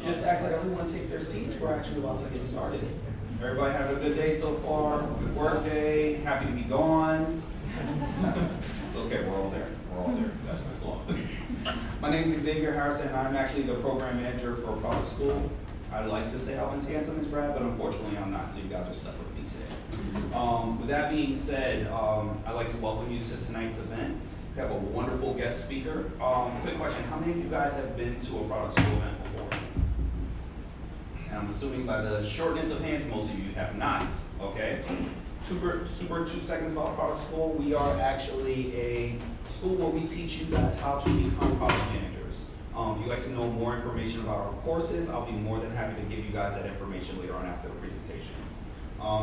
Just ask like everyone take their seats. We're actually about to get started. Everybody have a good day so far. Good work day. Happy to be gone. It's okay. We're all there. We're all there. That's the slow. My name is Xavier Harrison, and I'm actually the program manager for Product School. I'd like to say I was handsome as Brad, but unfortunately I'm not, so you guys are stuck with me today. With that being said, I'd like to welcome you to tonight's event. We have a wonderful guest speaker. Quick question, how many of you guys have been to a Product School event before? And I'm assuming by the shortness of hands, most of you have not, okay? Super 2 seconds about Product School. We are actually a school where we teach you guys how to become product managers. If you'd like to know more information about our courses, I'll be more than happy to give you guys that information later on after the presentation.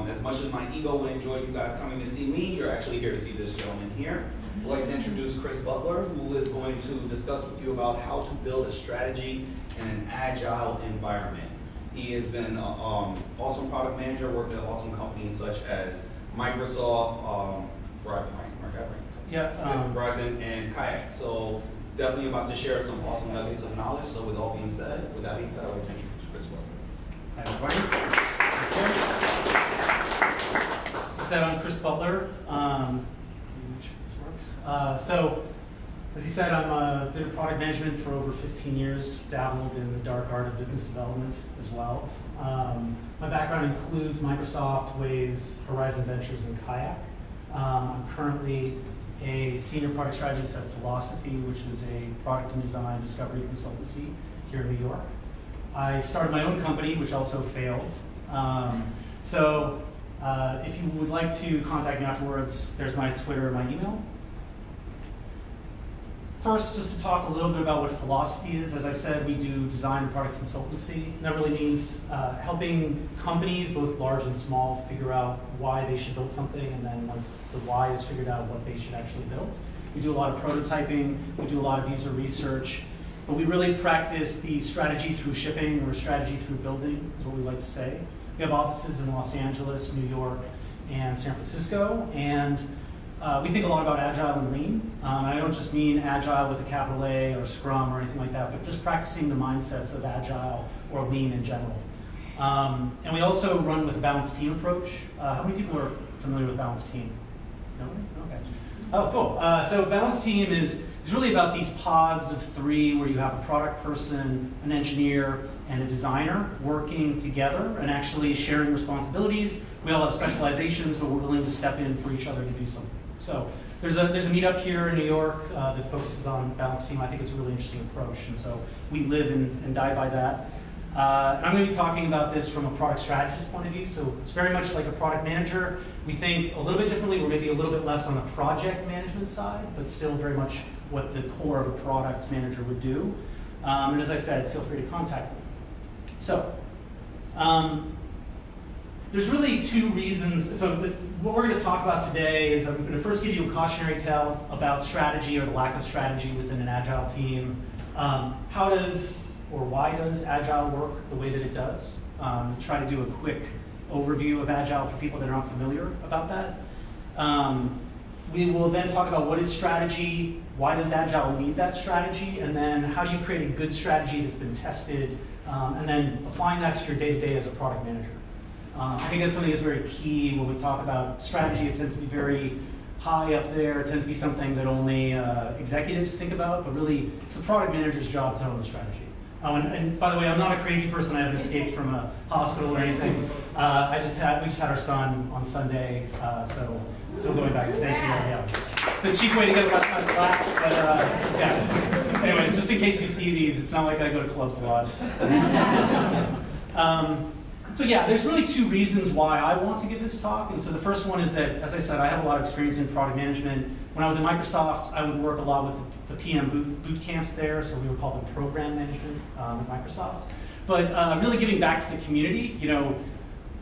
As much as my ego would enjoy you guys coming to see me, you're actually here to see this gentleman here. I'd like to introduce Chris Butler, who is going to discuss with you about how to build a strategy in an agile environment. He has been an awesome product manager, worked at awesome companies such as Microsoft, Verizon, and Kayak. So definitely about to share some awesome nuggets of knowledge. So with that being said, I'd like to introduce Chris Butler. Hi, everybody. As I said, I'm Chris Butler. Make sure this works. So, as he said, I've been in product management for over 15 years, dabbled in the dark art of business development as well. My background includes Microsoft, Waze, Horizon Ventures, and Kayak. I'm currently a senior product strategist at Philosophy, which is a product and design discovery consultancy here in New York. I started my own company, which also failed. If you would like to contact me afterwards, there's my Twitter and my email. First, just to talk a little bit about what Philosophy is. As I said, we do design and product consultancy. That really means helping companies, both large and small, figure out why they should build something, and then once the why is figured out, what they should actually build. We do a lot of prototyping, we do a lot of user research, but we really practice the strategy through shipping or strategy through building, is what we like to say. We have offices in Los Angeles, New York, and San Francisco, and we think a lot about Agile and Lean. I don't just mean Agile with a capital A or Scrum or anything like that, but just practicing the mindsets of Agile or Lean in general. And we also run with a balanced team approach. How many people are familiar with balanced team? Nobody? Okay. Oh, cool. So balanced team is really about these pods of 3 where you have a product person, an engineer, and a designer working together and actually sharing responsibilities. We all have specializations, but we're willing to step in for each other to do something. So there's a meetup here in New York that focuses on balanced team. I think it's a really interesting approach, and so we live and die by that. And I'm going to be talking about this from a product strategist point of view. So it's very much like a product manager. We think a little bit differently. We're maybe a little bit less on the project management side, but still very much what the core of a product manager would do. And as I said, feel free to contact me. So there's really 2 reasons. So what we're going to talk about today is I'm going to first give you a cautionary tale about strategy or the lack of strategy within an Agile team. How does or why does Agile work the way that it does? Try to do a quick overview of Agile for people that are not familiar about that. We will then talk about what is strategy, why does Agile need that strategy, and then how do you create a good strategy that's been tested, and then applying that to your day-to-day as a product manager. I think that's something that's very key when we talk about strategy. It tends to be very high up there. It tends to be something that only executives think about, but really it's the product manager's job to own the strategy. And by the way, I'm not a crazy person. I haven't escaped from a hospital or anything. We just had our son on Sunday, so still going back to thank you. Yeah. It's a cheap way to get a lot of clap, but yeah. Anyways, just in case you see these, it's not like I go to clubs a lot. So yeah, there's really 2 reasons why I want to give this talk. And so the first one is that, as I said, I have a lot of experience in product management. When I was at Microsoft, I would work a lot with the PM boot camps there, so we would call them program management at Microsoft. But really giving back to the community,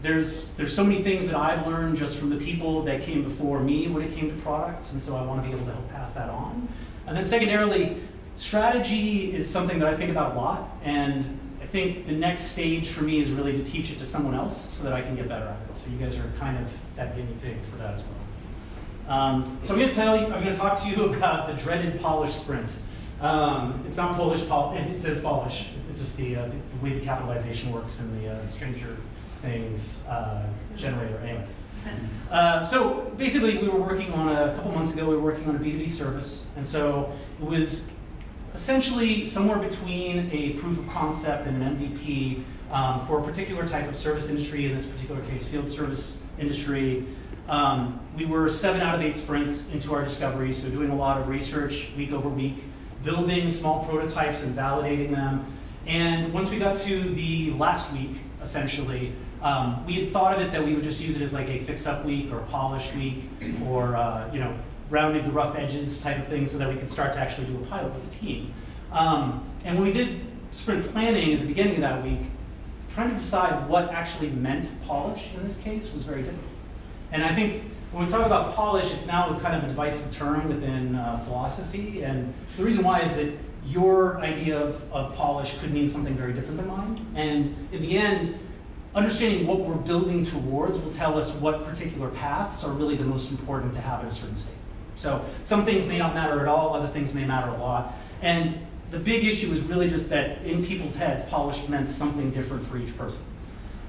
there's so many things that I've learned just from the people that came before me when it came to products, and so I want to be able to help pass that on. And then secondarily, strategy is something that I think about a lot, and I think the next stage for me is really to teach it to someone else so that I can get better at it. So you guys are kind of that guinea pig for that as well. So I'm going to talk to you about the dreaded polish sprint. It's not Polish, and it says Polish. It's just the way the capitalization works in the Stranger Things generator. Anyways. So basically, we were working on a couple months ago. We were working on a B2B service, and so it was essentially somewhere between a proof of concept and an MVP for a particular type of service industry. In this particular case, field service industry. We were 7 out of 8 sprints into our discovery, so doing a lot of research week over week, building small prototypes and validating them. And once we got to the last week, essentially, we had thought of it that we would just use it as like a fix-up week or a polish week or rounding the rough edges type of thing so that we could start to actually do a pilot with the team. And when we did sprint planning at the beginning of that week, trying to decide what actually meant polish in this case was very difficult. And I think when we talk about polish, it's now kind of a divisive term within philosophy. And the reason why is that your idea of polish could mean something very different than mine. And in the end, understanding what we're building towards will tell us what particular paths are really the most important to have at a certain state. So some things may not matter at all, other things may matter a lot. And the big issue is really just that in people's heads, polish meant something different for each person.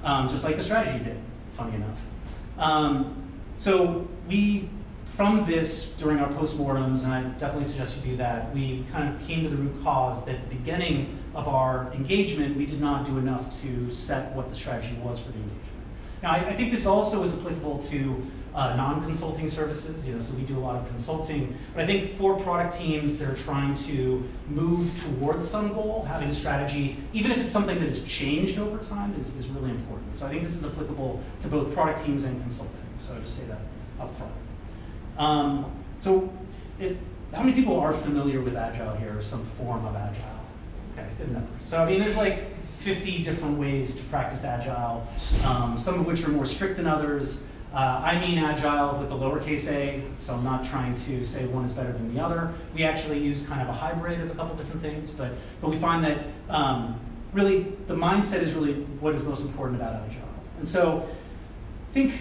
Just like the strategy did, funny enough. So we, from this, during our postmortems, and I definitely suggest you do that, we kind of came to the root cause that at the beginning of our engagement, we did not do enough to set what the strategy was for the engagement. Now, I think this also is applicable to non-consulting services, so we do a lot of consulting, but I think for product teams that are trying to move towards some goal, having a strategy, even if it's something that has changed over time, is really important. So I think this is applicable to both product teams and consulting, so I just say that up front. How many people are familiar with Agile here, or some form of Agile? Okay, good number. So I mean, there's like 50 different ways to practice Agile, some of which are more strict than others. I mean Agile with a lowercase a, so I'm not trying to say one is better than the other. We actually use kind of a hybrid of a couple different things, but we find that really the mindset is really what is most important about Agile. And so I think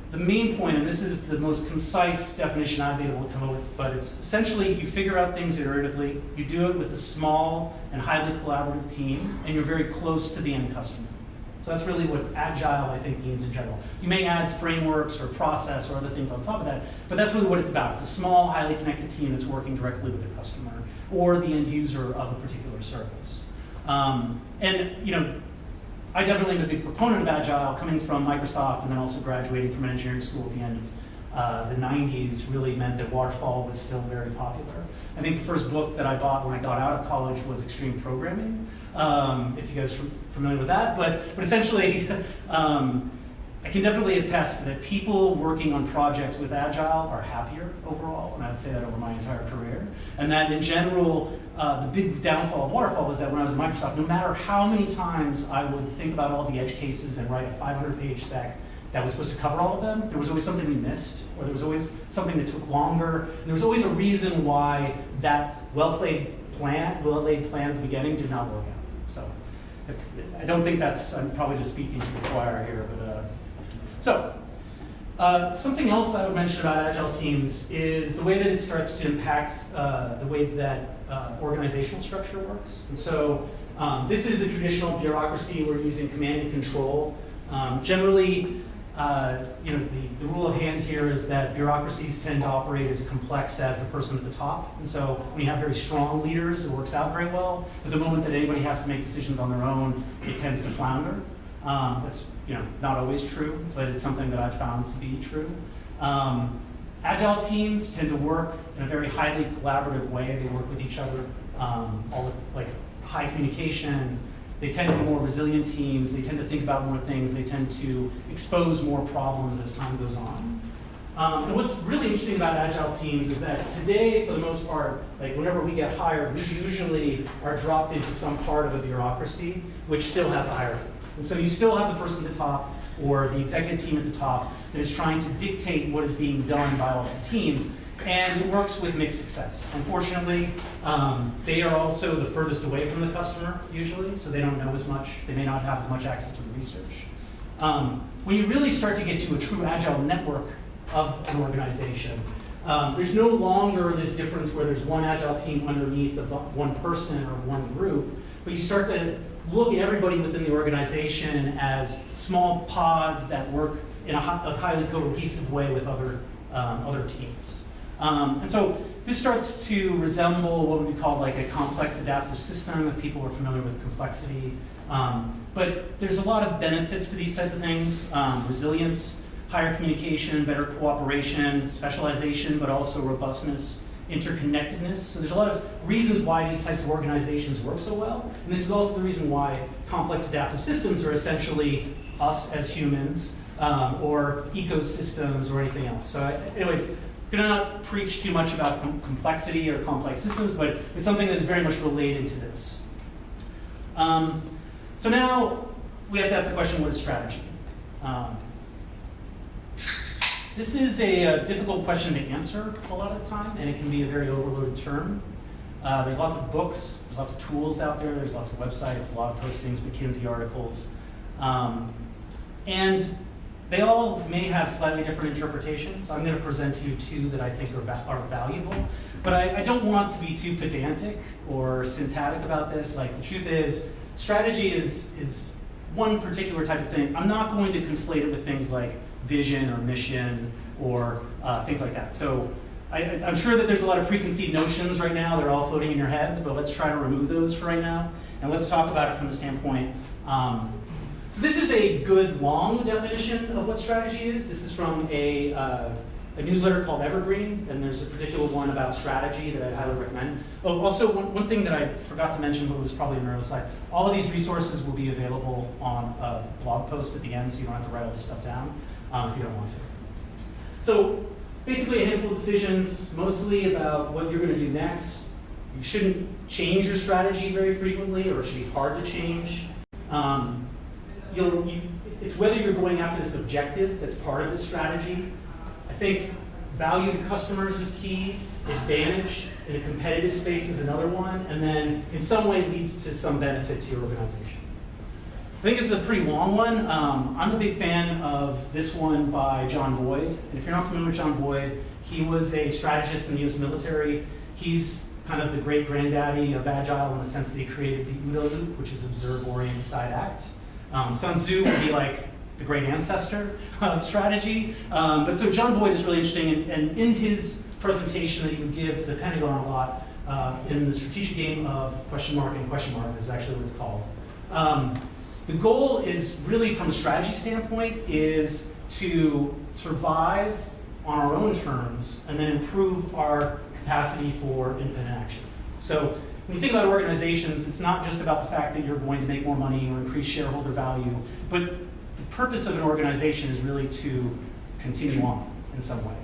the main point, and this is the most concise definition I've been able to come up with, but it's essentially you figure out things iteratively, you do it with a small and highly collaborative team, and you're very close to the end customer. So that's really what Agile, I think, means in general. You may add frameworks or process or other things on top of that, but that's really what it's about. It's a small, highly connected team that's working directly with the customer or the end user of a particular service. I definitely am a big proponent of Agile, coming from Microsoft and then also graduating from an engineering school at the end of the 90s really meant that waterfall was still very popular. I think the first book that I bought when I got out of college was Extreme Programming, if you guys are familiar with that. But essentially, I can definitely attest that people working on projects with Agile are happier overall, and I would say that over my entire career. And that in general, the big downfall of waterfall was that when I was at Microsoft, no matter how many times I would think about all the edge cases and write a 500-page spec that was supposed to cover all of them, there was always something we missed, or there was always something that took longer, and there was always a reason why that well-laid plan at the beginning did not work out. So I don't think that's, I'm probably just speaking to the choir here, but something else I would mention about Agile teams is the way that it starts to impact the way that organizational structure works. And so this is the traditional bureaucracy. We're using command and control. Generally, the rule of hand here is that bureaucracies tend to operate as complex as the person at the top. And so when you have very strong leaders, it works out very well. But the moment that anybody has to make decisions on their own, it tends to flounder. That's not always true, but it's something that I've found to be true. Agile teams tend to work in a very highly collaborative way. They work with each other, high communication. They tend to be more resilient teams. They tend to think about more things. They tend to expose more problems as time goes on. And what's really interesting about Agile teams is that today, for the most part, whenever we get hired, we usually are dropped into some part of a bureaucracy which still has a hierarchy. And so you still have the person at the top or the executive team at the top that is trying to dictate what is being done by all the teams, and it works with mixed success. Unfortunately, they are also the furthest away from the customer, usually, so they don't know as much. They may not have as much access to the research. When you really start to get to a true Agile network of an organization, There's no longer this difference where there's one Agile team underneath one person or one group, but you start to look at everybody within the organization as small pods that work in a highly cohesive way with other teams. And so this starts to resemble what would be called like a complex adaptive system, if people are familiar with complexity. But there's a lot of benefits to these types of things: resilience, higher communication, better cooperation, specialization, but also robustness, interconnectedness. So there's a lot of reasons why these types of organizations work so well. And this is also the reason why complex adaptive systems are essentially us as humans, or ecosystems or anything else. So anyways, I'm going to not preach too much about complexity or complex systems, but it's something that is very much related to this. So now we have to ask the question, what is strategy? This is a difficult question to answer a lot of the time, and it can be a very overloaded term. There's lots of books, there's lots of tools out there, there's lots of websites, blog postings, McKinsey articles. And they all may have slightly different interpretations. I'm going to present to you two that I think are valuable. But I don't want to be too pedantic or syntactic about this. Like, the truth is, strategy is one particular type of thing. I'm not going to conflate it with things like vision or mission or things like that. So I'm sure that there's a lot of preconceived notions right now. They're all floating in your heads, but let's try to remove those for right now. And let's talk about it from the standpoint. So this is a good long definition of what strategy is. This is from a newsletter called Evergreen, and there's a particular one about strategy that I highly recommend. Oh, also, one thing that I forgot to mention, but was probably on the early side, all of these resources will be available on a blog post at the end, so you don't have to write all this stuff down if you don't want to. So basically a handful of decisions, mostly about what you're going to do next. You shouldn't change your strategy very frequently, or it should be hard to change. It's whether you're going after this objective that's part of this strategy. I think value to customers is key, advantage in a competitive space is another one, and then in some way leads to some benefit to your organization. I think this is a pretty long one. I'm a big fan of this one by John Boyd. And if you're not familiar with John Boyd, he was a strategist in the US military. He's kind of the great granddaddy of Agile in the sense that he created the OODA loop, which is observe, orient, decide, act. Sun Tzu would be like the great ancestor of strategy. But so John Boyd is really interesting, and in his presentation that he would give to the Pentagon a lot, in the strategic game of question mark and question mark, this is actually what it's called. The goal is really, from a strategy standpoint, is to survive on our own terms and then improve our capacity for independent action. So when you think about organizations, it's not just about the fact that you're going to make more money or increase shareholder value, but the purpose of an organization is really to continue on in some way.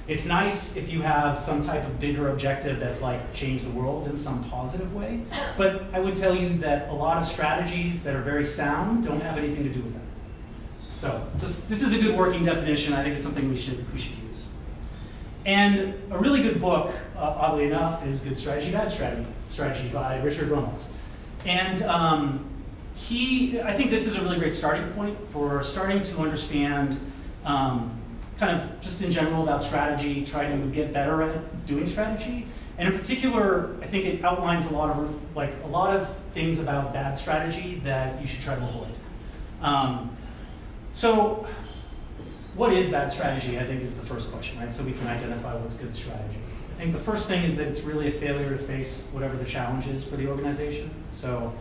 It's nice if you have some type of bigger objective that's like change the world in some positive way, but I would tell you that a lot of strategies that are very sound don't have anything to do with that. So this is a good working definition. I think it's something we should use. And a really good book, oddly enough, is Good Strategy, Bad Strategy by Richard Reynolds. And I think this is a really great starting point for starting to understand kind of just in general about strategy, try to get better at doing strategy. And in particular, I think it outlines a lot of things about bad strategy that you should try to avoid. So what is bad strategy, I think, is the first question, right? So we can identify what's good strategy. I think the first thing is that it's really a failure to face whatever the challenge is for the organization. So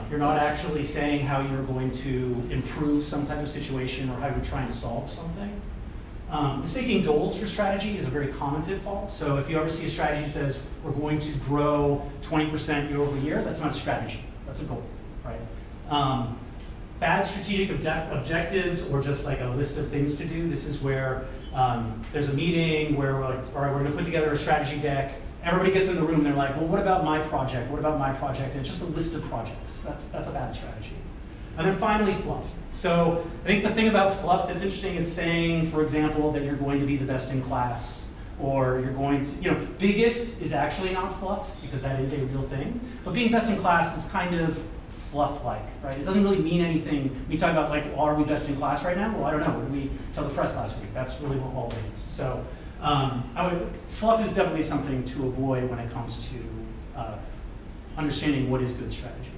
you're not actually saying how you're going to improve some type of situation or how you're trying to solve something. Mistaking goals for strategy is a very common pitfall. So if you ever see a strategy that says we're going to grow 20% year over year, that's not a strategy, that's a goal, right? Bad strategic objectives or just like a list of things to do. This is where there's a meeting where we're like, all right, we're going to put together a strategy deck. Everybody gets in the room and they're like, well, what about my project? What about my project? And it's just a list of projects. That's a bad strategy. And then finally, fluff. So I think the thing about fluff that's interesting is saying, for example, that you're going to be the best in class, or you're going to, biggest is actually not fluff because that is a real thing. But being best in class is kind of fluff-like, right? It doesn't really mean anything. We talk about, like, are we best in class right now? Well, I don't know. What did we tell the press last week? That's really what all it is. So Fluff is definitely something to avoid when it comes to understanding what is good strategy.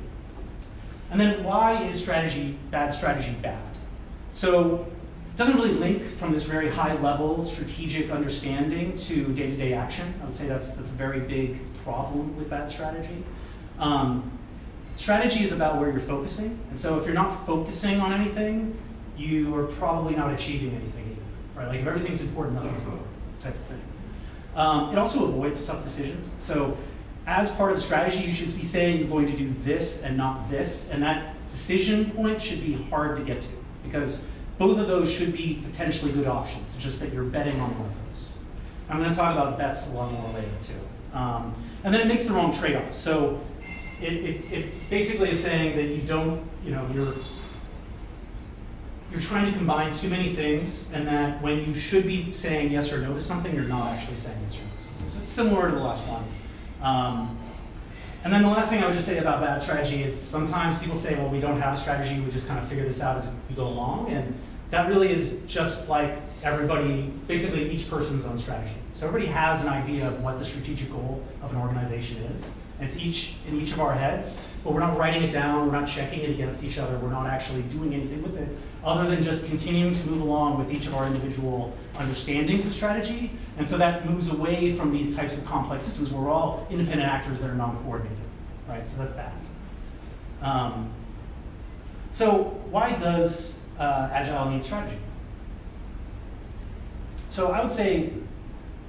And then why is bad strategy bad? So it doesn't really link from this very high level strategic understanding to day-to-day action. I would say that's a very big problem with bad strategy. Strategy is about where you're focusing. And so if you're not focusing on anything, you are probably not achieving anything either, right? Like if everything's important, nothing's important type of thing. It also avoids tough decisions. So as part of the strategy, you should be saying you're going to do this and not this, and that decision point should be hard to get to, because both of those should be potentially good options. It's just that you're betting on one of those. I'm going to talk about bets a lot more later too. And then it makes the wrong trade-off. So it basically is saying that you don't, you're trying to combine too many things, and that when you should be saying yes or no to something, you're not actually saying yes or no to something. So it's similar to the last one. And then the last thing I would just say about bad strategy is sometimes people say, well, we don't have a strategy, we just kind of figure this out as we go along. And that really is just like everybody, basically each person's own strategy. So everybody has an idea of what the strategic goal of an organization is. And it's in each of our heads, but we're not writing it down, we're not checking it against each other, we're not actually doing anything with it, other than just continuing to move along with each of our individual understandings of strategy. And so that moves away from these types of complex systems where we're all independent actors that are non-coordinated, right? So that's bad. So why does Agile need strategy? So I would say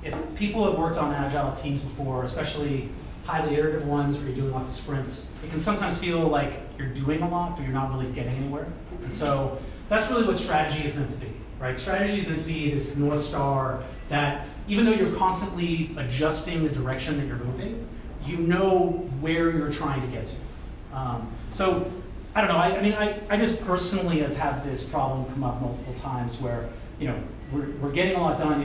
if people have worked on Agile teams before, especially highly iterative ones where you're doing lots of sprints, it can sometimes feel like you're doing a lot, but you're not really getting anywhere. And so that's really what strategy is meant to be, right? Strategy is meant to be this North Star that even though you're constantly adjusting the direction that you're moving, you know where you're trying to get to. So I don't know, I just personally have had this problem come up multiple times where, we're getting a lot done.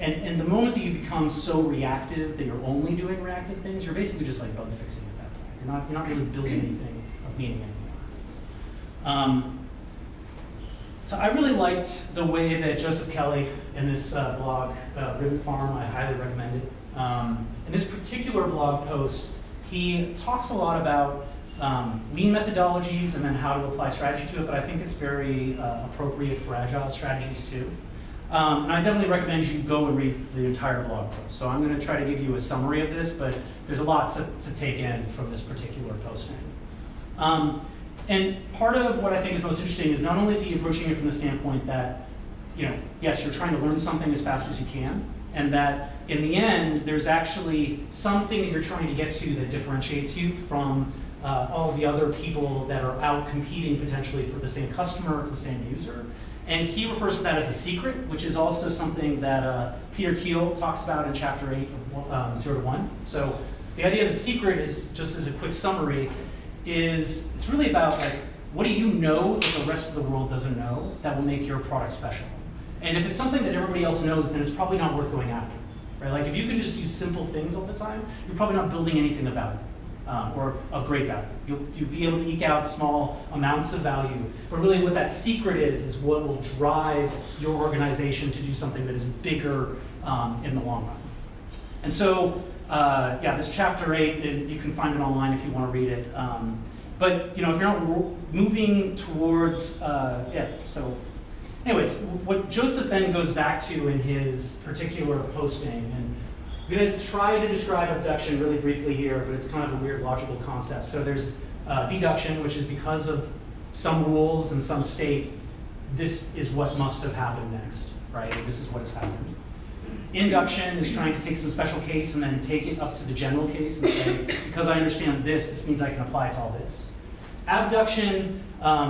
And the moment that you become so reactive that you're only doing reactive things, you're basically just like bug fixing at that point. You're not really building anything of meaning anymore. So I really liked the way that Joseph Kelly in this blog, Ribbon Farm, I highly recommend it. In this particular blog post, he talks a lot about lean methodologies and then how to apply strategy to it, but I think it's very appropriate for Agile strategies too. And I definitely recommend you go and read the entire blog post. So I'm going to try to give you a summary of this, but there's a lot to take in from this particular posting. And part of what I think is most interesting is not only is he approaching it from the standpoint that, yes, you're trying to learn something as fast as you can, and that in the end, there's actually something that you're trying to get to that differentiates you from all of the other people that are out competing potentially for the same customer or for the same user. And he refers to that as a secret, which is also something that Peter Thiel talks about in chapter 8 of 0 to 1. So the idea of the secret is, just as a quick summary, it's really about like, what do you know that the rest of the world doesn't know that will make your product special? And if it's something that everybody else knows, then it's probably not worth going after, right? Like if you can just do simple things all the time, you're probably not building anything of value. Or of great value. You'll be able to eke out small amounts of value. But really what that secret is what will drive your organization to do something that is bigger in the long run. And so, this chapter 8, you can find it online if you want to read it. But if you're not moving towards, so anyways, what Joseph then goes back to in his particular posting, and I'm going to try to describe abduction really briefly here, but it's kind of a weird logical concept. So there's deduction, which is because of some rules and some state, this is what must have happened next, right? This is what has happened. Induction is trying to take some special case and then take it up to the general case and say, because I understand this means I can apply it to all this. Abduction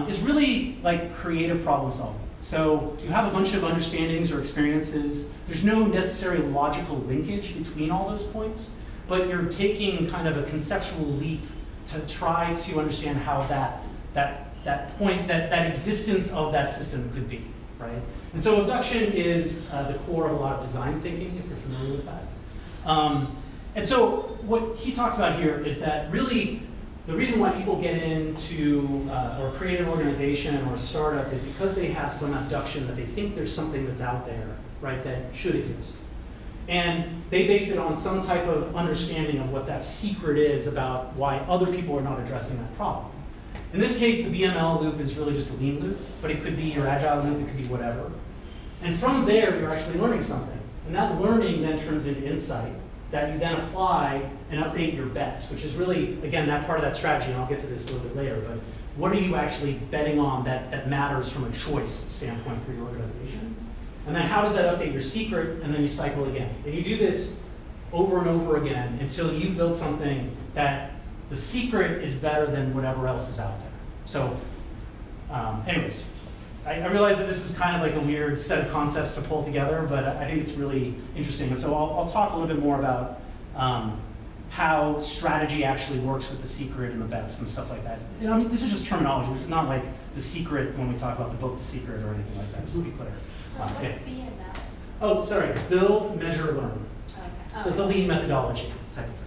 is really like creative problem solving. So you have a bunch of understandings or experiences. There's no necessary logical linkage between all those points, but you're taking kind of a conceptual leap to try to understand how that point, that existence of that system could be, right? And so abduction is the core of a lot of design thinking, if you're familiar with that. And so what he talks about here is that really the reason why people get into or create an organization or a startup is because they have some abduction that they think there's something that's out there, right, that should exist. And they base it on some type of understanding of what that secret is about why other people are not addressing that problem. In this case, the BML loop is really just a lean loop, but it could be your Agile loop, it could be whatever. And from there, you're actually learning something. And that learning then turns into insight that you then apply and update your bets, which is really, again, that part of that strategy, and I'll get to this a little bit later, but what are you actually betting on that matters from a choice standpoint for your organization? And then how does that update your secret? And then you cycle again. And you do this over and over again until you build something that the secret is better than whatever else is out there. So anyways, I realize that this is kind of like a weird set of concepts to pull together, but I think it's really interesting. And so I'll talk a little bit more about how strategy actually works with the secret and the bets and stuff like that. You know, I mean, this is just terminology. This is not like the secret when we talk about the book The Secret or anything like that, just to be clear. What's Yeah. BML? Oh, sorry, build, measure, learn. Okay. So it's a lean methodology type of thing.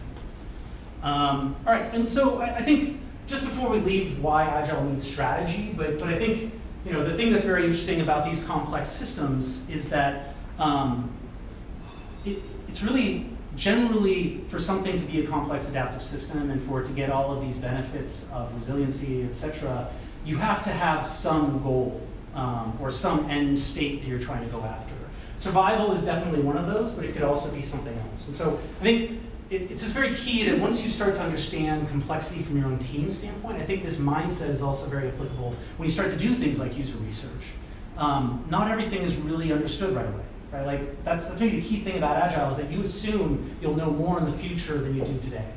All right, and so I think just before we leave why Agile needs strategy, but I think the thing that's very interesting about these complex systems is that it's really generally for something to be a complex adaptive system and for it to get all of these benefits of resiliency, et cetera, you have to have some goal or some end state that you're trying to go after. Survival is definitely one of those, but it could also be something else. And so I think it's just very key that once you start to understand complexity from your own team standpoint, I think this mindset is also very applicable when you start to do things like user research. Not everything is really understood right away. Right? Like that's maybe the key thing about Agile is that you assume you'll know more in the future than you do today.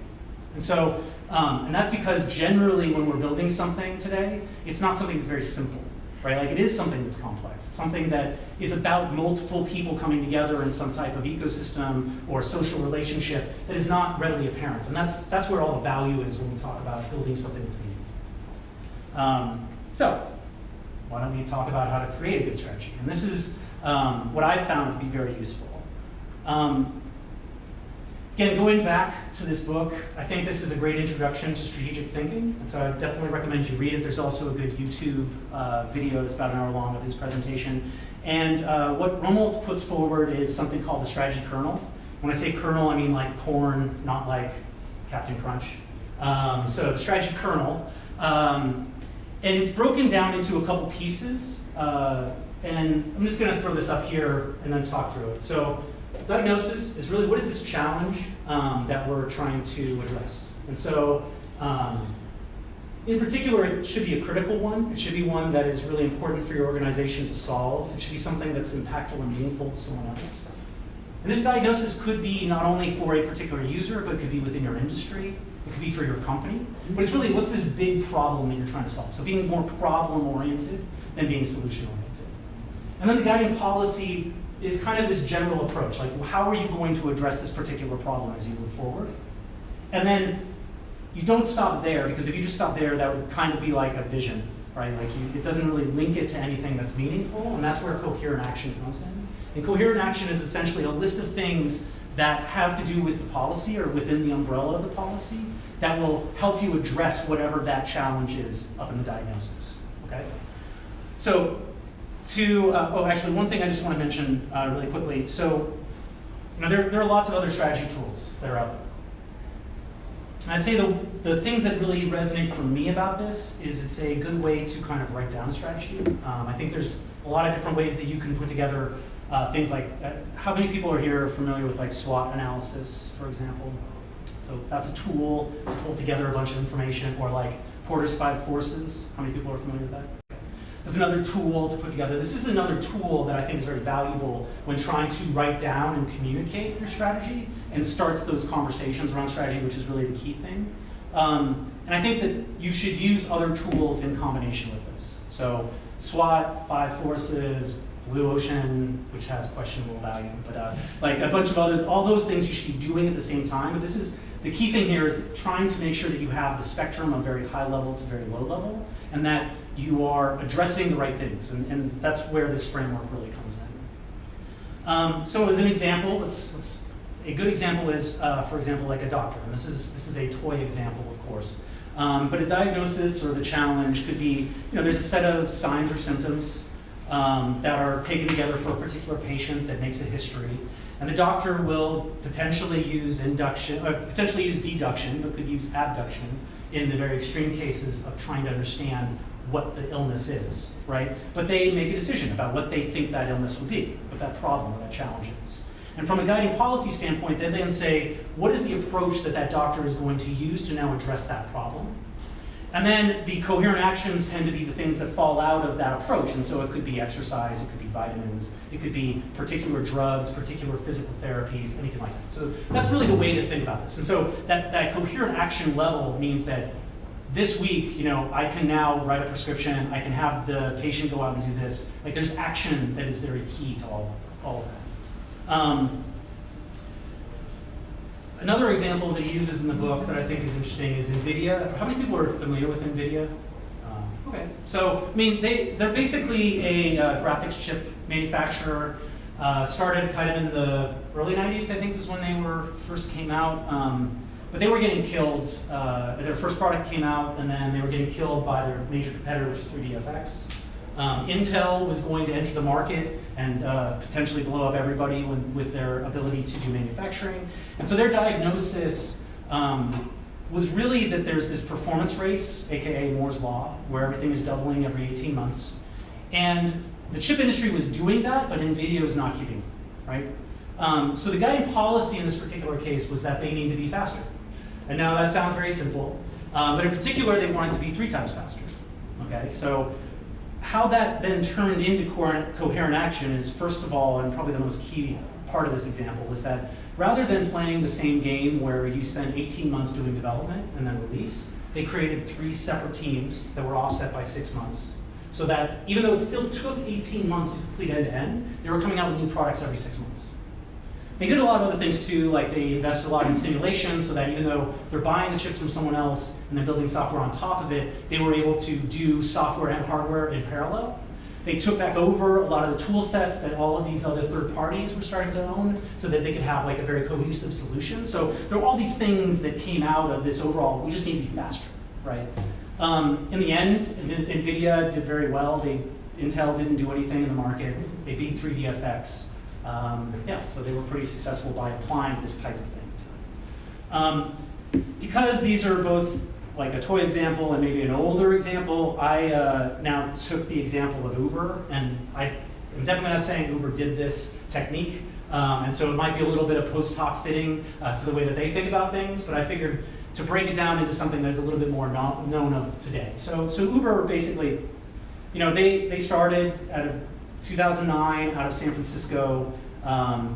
And so, and that's because generally when we're building something today, it's not something that's very simple, right? Like it is something that's complex. It's something that is about multiple people coming together in some type of ecosystem or social relationship that is not readily apparent. And that's where all the value is when we talk about building something that's meaningful. So, why don't we talk about how to create a good strategy? And this is what I've found to be very useful. Again, going back to this book, I think this is a great introduction to strategic thinking, and so I definitely recommend you read it. There's also a good YouTube video that's about an hour long of his presentation. And what Rommel puts forward is something called the strategy kernel. When I say kernel, I mean like corn, not like Captain Crunch. So the strategy kernel. And it's broken down into a couple pieces. And I'm just going to throw this up here and then talk through it. So diagnosis is really what is this challenge that we're trying to address. And so in particular, it should be a critical one. It should be one that is really important for your organization to solve. It should be something that's impactful and meaningful to someone else. And this diagnosis could be not only for a particular user, but it could be within your industry. It could be for your company. But it's really, what's this big problem that you're trying to solve? So being more problem-oriented than being solution-oriented. And then the guiding policy is kind of this general approach, like how are you going to address this particular problem as you move forward? And then you don't stop there, because if you just stop there, that would kind of be like a vision, right? Like it doesn't really link it to anything that's meaningful, and that's where coherent action comes in. And coherent action is essentially a list of things that have to do with the policy or within the umbrella of the policy that will help you address whatever that challenge is up in the diagnosis, okay? So actually one thing I just want to mention really quickly. So there are lots of other strategy tools that are out there. And I'd say the things that really resonate for me about this is it's a good way to kind of write down strategy. I think there's a lot of different ways that you can put together things like, how many people are here familiar with like SWOT analysis, for example? So that's a tool to pull together a bunch of information, or like Porter's 5 Forces. How many people are familiar with that? There's another tool to put together. This is another tool that I think is very valuable when trying to write down and communicate your strategy and starts those conversations around strategy, which is really the key thing. And I think that you should use other tools in combination with this. So SWOT, 5 Forces, Blue Ocean, which has questionable value, but like a bunch of other, all those things you should be doing at the same time. But this is, the key thing here is trying to make sure that you have the spectrum of very high level to very low level, and that you are addressing the right things, and that's where this framework really comes in. So as an example, a good example is, for example, like a doctor, and this is a toy example, of course. But a diagnosis or the challenge could be, there's a set of signs or symptoms that are taken together for a particular patient that makes a history. And the doctor will potentially use induction, or potentially use deduction, but could use abduction in the very extreme cases of trying to understand what the illness is, right? But they make a decision about what they think that illness would be, what that problem or that challenge is. And from a guiding policy standpoint, they then say, what is the approach that that doctor is going to use to now address that problem? And then the coherent actions tend to be the things that fall out of that approach. And so it could be exercise, it could be vitamins, it could be particular drugs, particular physical therapies, anything like that. So that's really the way to think about this. And so that coherent action level means that this week, I can now write a prescription, I can have the patient go out and do this. Like there's action that is very key to all of that. Another example that he uses in the book that I think is interesting is NVIDIA. How many people are familiar with NVIDIA? Okay, so I mean, they're basically a graphics chip manufacturer. Started kind of in the early 90s, I think was when they first came out. But they were getting killed. Their first product came out, and then they were getting killed by their major competitor, which is 3DFX. Intel was going to enter the market and potentially blow up everybody with their ability to do manufacturing. And so their diagnosis was really that there's this performance race, aka Moore's Law, where everything is doubling every 18 months. And the chip industry was doing that, but NVIDIA was not keeping it, right? So the guiding policy in this particular case was that they need to be faster. And now that sounds very simple, but in particular, they wanted to be 3 times faster, okay? So how that then turned into coherent action is, first of all, and probably the most key part of this example, was that rather than playing the same game where you spend 18 months doing development and then release, they created 3 separate teams that were offset by 6 months. So that even though it still took 18 months to complete end-to-end, they were coming out with new products every 6 months. They did a lot of other things too, like they invested a lot in simulation so that even though they're buying the chips from someone else and then building software on top of it, they were able to do software and hardware in parallel. They took back over a lot of the tool sets that all of these other third parties were starting to own so that they could have like a very cohesive solution. So there were all these things that came out of this overall, we just need to be faster, right? In the end, NVIDIA did very well. Intel didn't do anything in the market. They beat 3DFX. So they were pretty successful by applying this type of thing. Because these are both like a toy example and maybe an older example, I now took the example of Uber, and I'm definitely not saying Uber did this technique, and so it might be a little bit of post hoc fitting to the way that they think about things, but I figured to break it down into something that's a little bit more known of today. So Uber basically, they started out of 2009 out of San Francisco.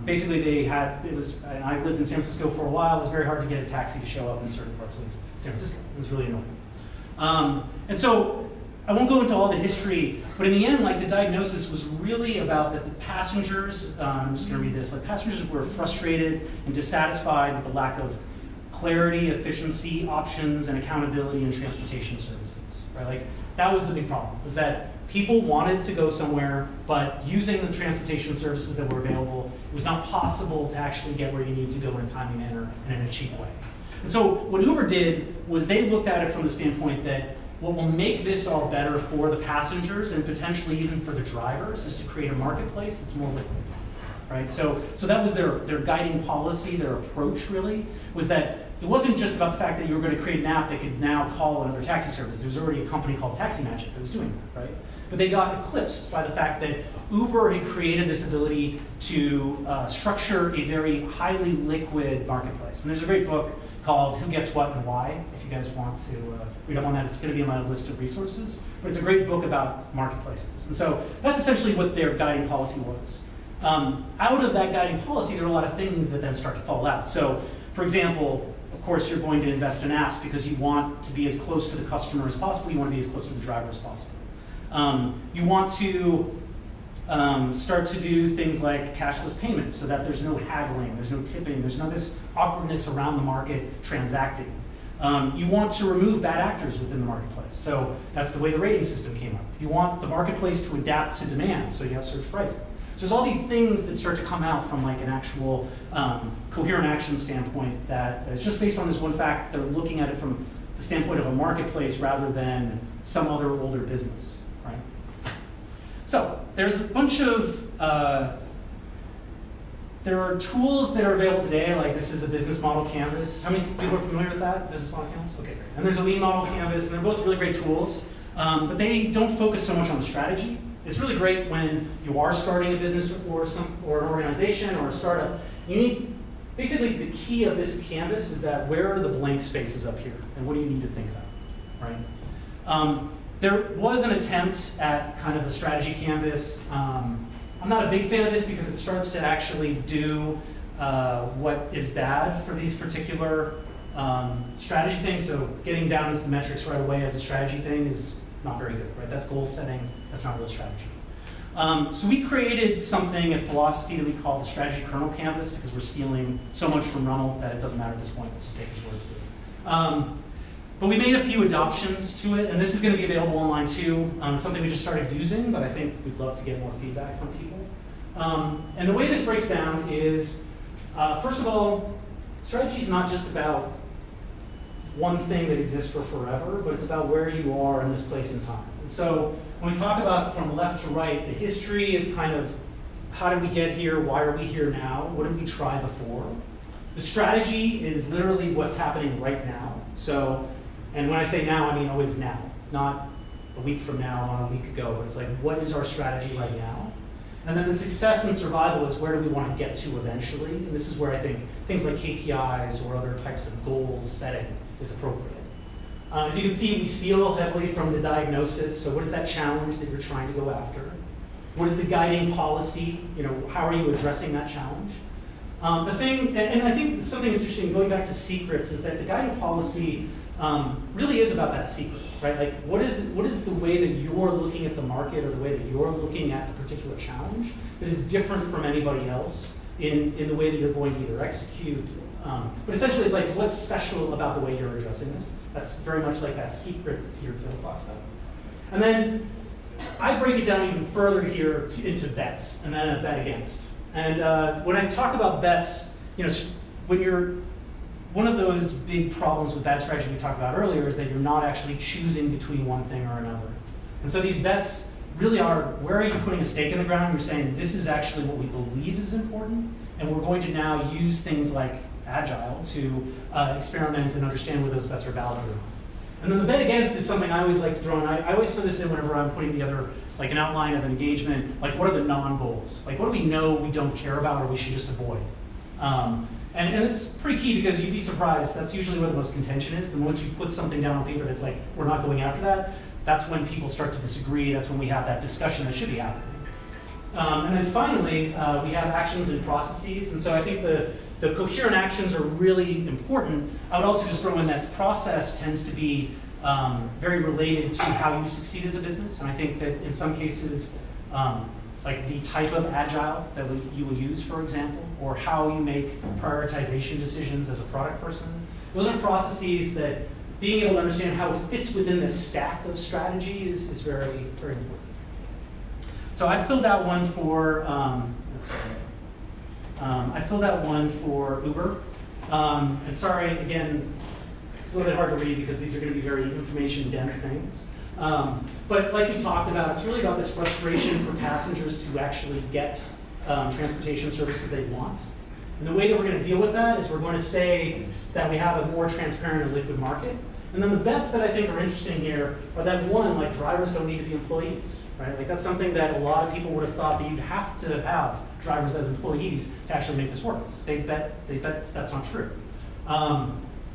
Basically, I lived in San Francisco for a while. It was very hard to get a taxi to show up in certain parts of San Francisco. It was really annoying. And so I won't go into all the history, but in the end, like the diagnosis was really about that the passengers, I'm just going to read this, like passengers were frustrated and dissatisfied with the lack of clarity, efficiency, options, and accountability in transportation services, right? Like that was the big problem, was that people wanted to go somewhere, but using the transportation services that were available, it was not possible to actually get where you need to go in a timely manner and in a cheap way. And so what Uber did was they looked at it from the standpoint that what will make this all better for the passengers and potentially even for the drivers is to create a marketplace that's more liquid, right? So that was their guiding policy, their approach really, was that it wasn't just about the fact that you were going to create an app that could now call another taxi service. There was already a company called Taxi Magic that was doing that, right? But they got eclipsed by the fact that Uber had created this ability to structure a very highly liquid marketplace. And there's a great book called Who Gets What and Why. If you guys want to read up on that, it's going to be on my list of resources. But it's a great book about marketplaces. And so that's essentially what their guiding policy was. Out of that guiding policy, there are a lot of things that then start to fall out. So, for example, of course, you're going to invest in apps because you want to be as close to the customer as possible. You want to be as close to the driver as possible. You want to start to do things like cashless payments so that there's no haggling, there's no tipping, there's none of this awkwardness around the market transacting. You want to remove bad actors within the marketplace. So that's the way the rating system came up. You want the marketplace to adapt to demand, so you have surge pricing. So there's all these things that start to come out from like an actual coherent action standpoint that is just based on this one fact. They're looking at it from the standpoint of a marketplace rather than some other older business, right? So there's a bunch of there are tools that are available today, like this is a business model canvas. How many people are familiar with that, business model canvas? Okay, great. And there's a lean model canvas, and they're both really great tools, but they don't focus so much on the strategy. It's really great when you are starting a business or an organization or a startup. You need, basically the key of this canvas is that where are the blank spaces up here, and what do you need to think about, right? There was an attempt at kind of a strategy canvas. I'm not a big fan of this because it starts to actually do what is bad for these particular strategy things. So getting down into the metrics right away as a strategy thing is not very good, right? That's goal setting, that's not real strategy. So we created something, a philosophy that we call the strategy kernel canvas, because we're stealing so much from Ronald that it doesn't matter at this point, we'll just take his words to it. But we made a few adoptions to it, and this is going to be available online too. It's something we just started using, but I think we'd love to get more feedback from people. And the way this breaks down is, first of all, strategy is not just about one thing that exists for forever, but it's about where you are in this place in time. And so when we talk about from left to right, the history is kind of how did we get here, why are we here now, what did we try before? The strategy is literally what's happening right now. So, and when I say now, I mean always now, not a week from now, not a week ago, but it's like, what is our strategy right now? And then the success and survival is where do we want to get to eventually? And this is where I think things like KPIs or other types of goals setting is appropriate. As you can see, we steal heavily from the diagnosis. So what is that challenge that you're trying to go after? What is the guiding policy? You know, how are you addressing that challenge? The thing, and I think something that's interesting, going back to secrets, is that the guiding policy really is about that secret, right? Like, what is the way that you're looking at the market or the way that you're looking at the particular challenge that is different from anybody else in the way that you're going to either execute. But essentially, it's like, what's special about the way you're addressing this? That's very much like that secret that Peter Thiel talks about. And then I break it down even further here into bets, and then a bet against. And when I talk about bets, you know, when you're, one of those big problems with bad strategy we talked about earlier is that you're not actually choosing between one thing or another. And so these bets really are, where are you putting a stake in the ground? You're saying, this is actually what we believe is important, and we're going to now use things like Agile to experiment and understand whether those bets are valid or not. And then the bet against is something I always like to throw in. I always throw this in whenever I'm putting together like an outline of an engagement, like what are the non-goals? Like what do we know we don't care about or we should just avoid? And it's pretty key because you'd be surprised, that's usually where the most contention is. And once you put something down on paper that's like, we're not going after that, that's when people start to disagree, that's when we have that discussion that should be happening. And then finally, we have actions and processes. And so I think the coherent actions are really important. I would also just throw in that process tends to be very related to how you succeed as a business. And I think that in some cases, like the type of Agile that you will use, for example, or how you make prioritization decisions as a product person, those are processes that being able to understand how it fits within the stack of strategy is very, very important. So I filled out one for, Uber. And sorry, again, it's a little bit hard to read because these are going to be very information-dense things. But like we talked about, it's really about this frustration for passengers to actually get transportation services they want. And the way that we're going to deal with that is we're going to say that we have a more transparent and liquid market. And then the bets that I think are interesting here are that one, like drivers don't need to be employees, right? Like that's something that a lot of people would have thought that you'd have to have drivers as employees to actually make this work. They bet that's not true.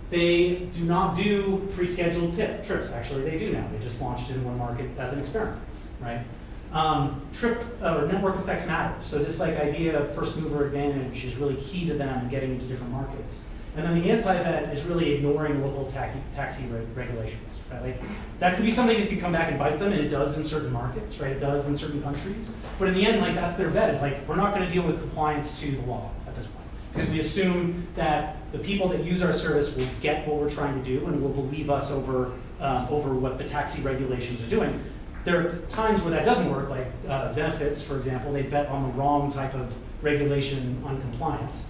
They do not do pre-scheduled trips. Actually, they do now. They just launched in one market as an experiment, right? Trip or network effects matter. So this like idea of first mover advantage is really key to them in getting into different markets. And then the anti-bet is really ignoring local taxi regulations, right? Like, that could be something that could come back and bite them, and it does in certain markets, right? It does in certain countries. But in the end, like that's their bet. Is like, we're not going to deal with compliance to the law at this point. Because we assume that the people that use our service will get what we're trying to do and will believe us over what the taxi regulations are doing. There are times where that doesn't work, like Zenefits, for example, they bet on the wrong type of regulation on compliance.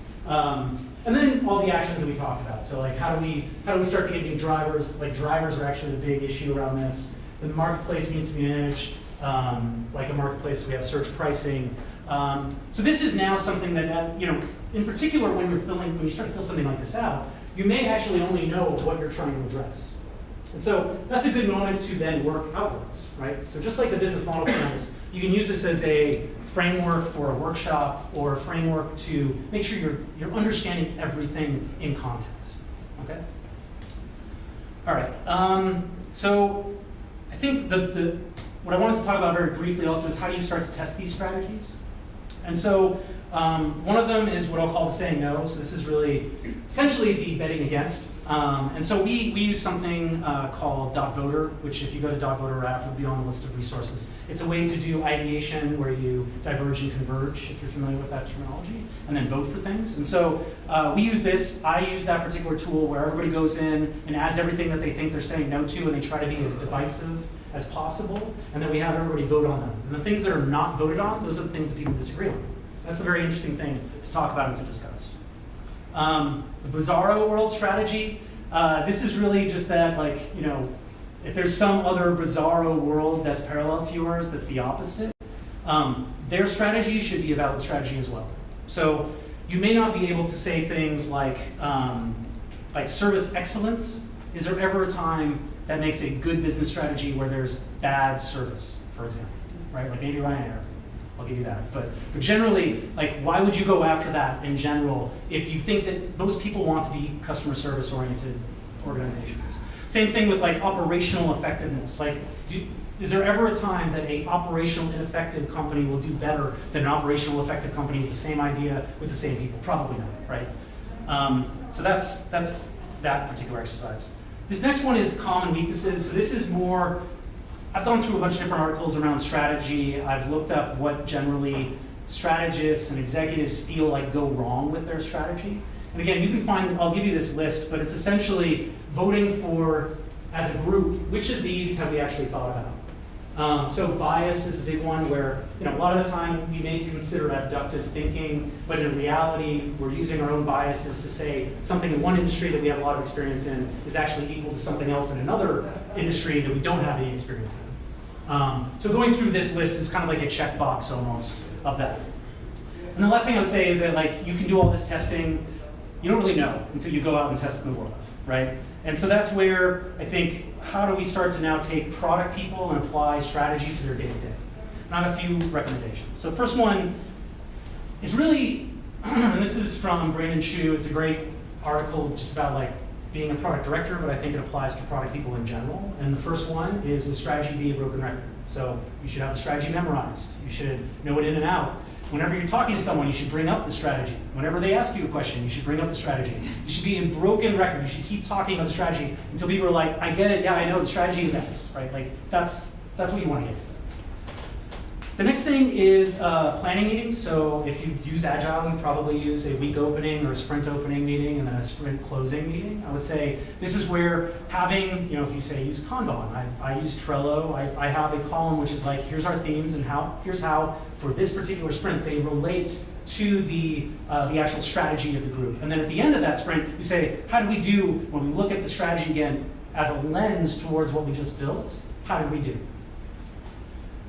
And then all the actions that we talked about. So like how do we start to get new drivers? Like drivers are actually a big issue around this. The marketplace needs to be managed like a marketplace. We have search pricing. So this is now something that, in particular when you start to fill something like this out, you may actually only know what you're trying to address. And so that's a good moment to then work outwards, right? So just like the business model plans, you can use this as a framework for a workshop or a framework to make sure you're understanding everything in context, okay? All right, so I think what I wanted to talk about very briefly also is how do you start to test these strategies? And so one of them is what I'll call the saying no. So this is really essentially the betting against. And so we use something called .voter, which if you go to .voter app, it'll be on the list of resources. It's a way to do ideation where you diverge and converge, if you're familiar with that terminology, and then vote for things. And so we use this. I use that particular tool where everybody goes in and adds everything that they think they're saying no to, and they try to be as divisive as possible, and then we have everybody vote on them. And the things that are not voted on, those are the things that people disagree on. That's a very interesting thing to talk about and to discuss. The Bizarro world strategy, this is really just that, if there's some other Bizarro world that's parallel to yours, that's the opposite, their strategy should be a valid strategy as well. So you may not be able to say things like service excellence. Is there ever a time that makes a good business strategy where there's bad service, for example, right? Like maybe Ryanair. I'll give you that. But generally, why would you go after that in general if you think that most people want to be customer service oriented organizations? Same thing with operational effectiveness. Is there ever a time that a operational ineffective company will do better than an operational effective company with the same idea with the same people? Probably not, right? So that's that particular exercise. This next one is common weaknesses. So this is more, I've gone through a bunch of different articles around strategy. I've looked up what generally strategists and executives feel like go wrong with their strategy. And again, you can find, I'll give you this list, but it's essentially voting for, as a group, which of these have we actually thought about? So bias is a big one where, a lot of the time we may consider abductive thinking, but in reality, we're using our own biases to say something in one industry that we have a lot of experience in is actually equal to something else in another industry that we don't have any experience in. So going through this list is kind of like a checkbox almost of that. And the last thing I would say is that you can do all this testing, you don't really know until you go out and test it in the world, right? And so that's where I think, how do we start to now take product people and apply strategy to their day-to-day? And I have a few recommendations. So first one is really, and this is from Brandon Chu, it's a great article just about being a product director, but I think it applies to product people in general. And the first one is, would strategy be a broken record? So you should have the strategy memorized. You should know it in and out. Whenever you're talking to someone, you should bring up the strategy. Whenever they ask you a question, you should bring up the strategy. You should be in broken record. You should keep talking about the strategy until people are like, I get it, yeah, I know, the strategy is X, right? That's what you want to get to. The next thing is planning meetings. So if you use Agile, you probably use a week opening or a sprint opening meeting and then a sprint closing meeting. I would say this is where having, if you say use Kanban, I use Trello, I have a column which is here's our themes and here's how for this particular sprint they relate to the actual strategy of the group. And then at the end of that sprint, you say, how do we do when we look at the strategy again as a lens towards what we just built? How did we do?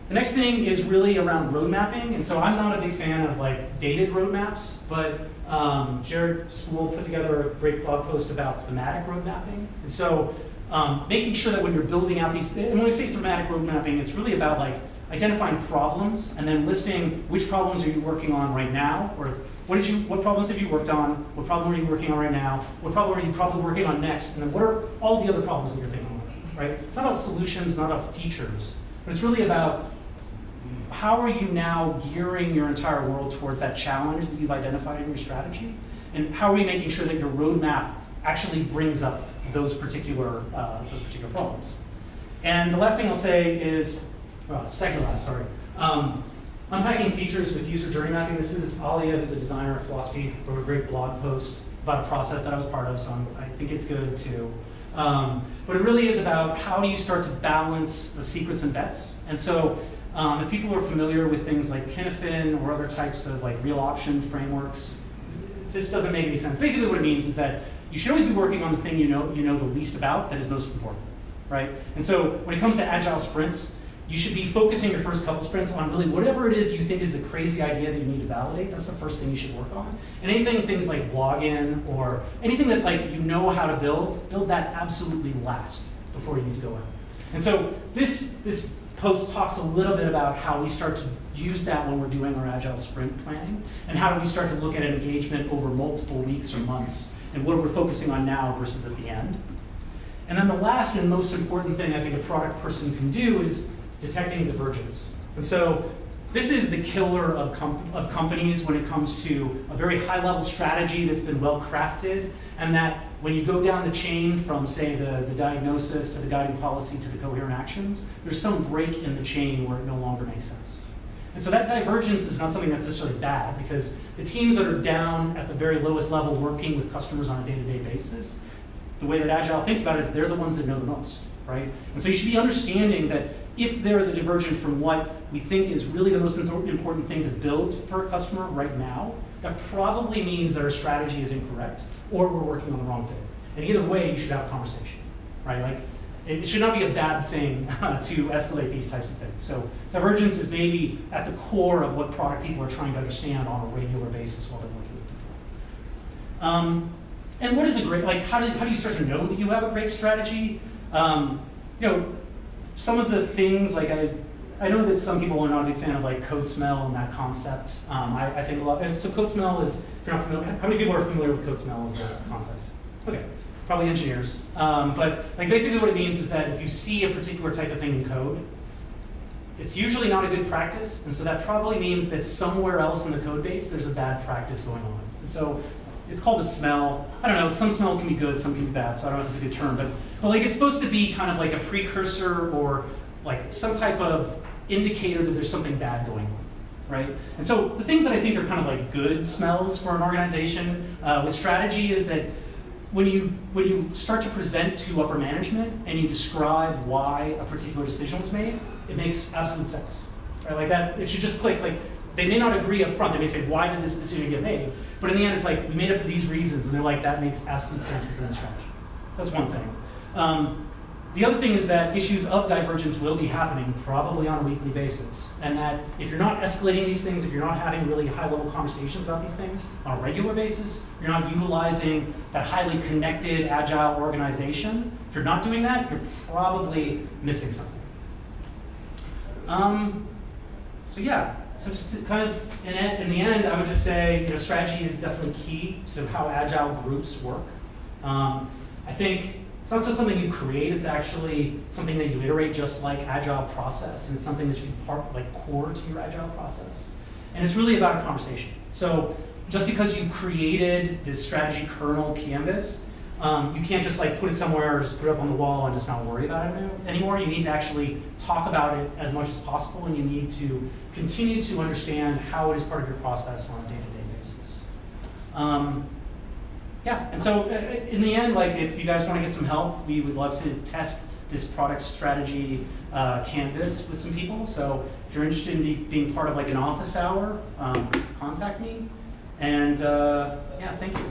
The next thing is really around road mapping, and so I'm not a big fan of dated roadmaps, but Jared Spool put together a great blog post about thematic road mapping. And so making sure that when you're building out these, and when we say thematic road mapping, it's really about identifying problems and then listing which problems are you working on right now, or what problems have you worked on, what problem are you working on right now, what problem are you probably working on next, and then what are all the other problems that you're thinking of, right? It's not about solutions, not about features, but it's really about how are you now gearing your entire world towards that challenge that you've identified in your strategy? And how are you making sure that your roadmap actually brings up those particular problems? And the last thing I'll say is, second last, sorry. Unpacking features with user journey mapping. This is Alia, who's a designer of philosophy, wrote a great blog post about a process that I was part of, so I think it's good too. But it really is about how do you start to balance the secrets and bets. And so if people are familiar with things like Kinefin or other types of real option frameworks, this doesn't make any sense. Basically what it means is that you should always be working on the thing you know the least about that is most important, right? And so when it comes to agile sprints, you should be focusing your first couple sprints on really whatever it is you think is the crazy idea that you need to validate. That's the first thing you should work on. And things like login or anything that's like you know how to build that absolutely last before you need to go out. And so this post talks a little bit about how we start to use that when we're doing our Agile sprint planning, and how do we start to look at an engagement over multiple weeks or months, and what we're focusing on now versus at the end. And then the last and most important thing I think a product person can do is detecting divergence. And so this is the killer of companies when it comes to a very high-level strategy that's been well crafted, and that when you go down the chain from, say, the diagnosis to the guiding policy to the coherent actions, there's some break in the chain where it no longer makes sense. And so that divergence is not something that's necessarily bad, because the teams that are down at the very lowest level working with customers on a day-to-day basis, the way that Agile thinks about it is they're the ones that know the most, right? And so you should be understanding that if there is a divergence from what we think is really the most important thing to build for a customer right now, that probably means that our strategy is incorrect, or we're working on the wrong thing. And either way, you should have a conversation, right? Like, it should not be a bad thing to escalate these types of things. So divergence is maybe at the core of what product people are trying to understand on a regular basis while they're working with people. And what is a great, like, how do you start to know that you have a great strategy? Some of the things, like I know that some people are not a big fan of like code smell and that concept. I think a lot, so code smell is, if you're not familiar, how many people are familiar with code smell as a concept? Okay, probably engineers. But like basically what it means is that if you see a particular type of thing in code, it's usually not a good practice, and so that probably means that somewhere else in the code base there's a bad practice going on. And so it's called a smell. I don't know, some smells can be good, some can be bad, so I don't know if it's a good term, but like it's supposed to be kind of like a precursor or like some type of indicator that there's something bad going on, right? And so the things that I think are kind of like good smells for an organization with strategy is that when you start to present to upper management and you describe why a particular decision was made, it makes absolute sense, right? Like that, it should just click. Like they may not agree up front. They may say, why did this decision get made? But in the end, it's like, we made it for these reasons, and they're like, that makes absolute sense within the strategy. That's one thing. The other thing is that issues of divergence will be happening probably on a weekly basis. And that if you're not escalating these things, if you're not having really high-level conversations about these things on a regular basis, you're not utilizing that highly connected, agile organization, if you're not doing that, you're probably missing something. So yeah, so just to kind of, in the end, I would just say, strategy is definitely key to how agile groups work. I think it's not just something you create, it's actually something that you iterate just like agile process, and it's something that should be core to your agile process. And it's really about a conversation. So just because you created this strategy kernel canvas, you can't just like put it somewhere or just put it up on the wall and just not worry about it anymore. You need to actually talk about it as much as possible, and you need to continue to understand how it is part of your process on a day-to-day basis. Yeah, and so in the end, like if you guys want to get some help, we would love to test this product strategy canvas with some people. So if you're interested in being part of like an office hour, please contact me. And yeah, thank you.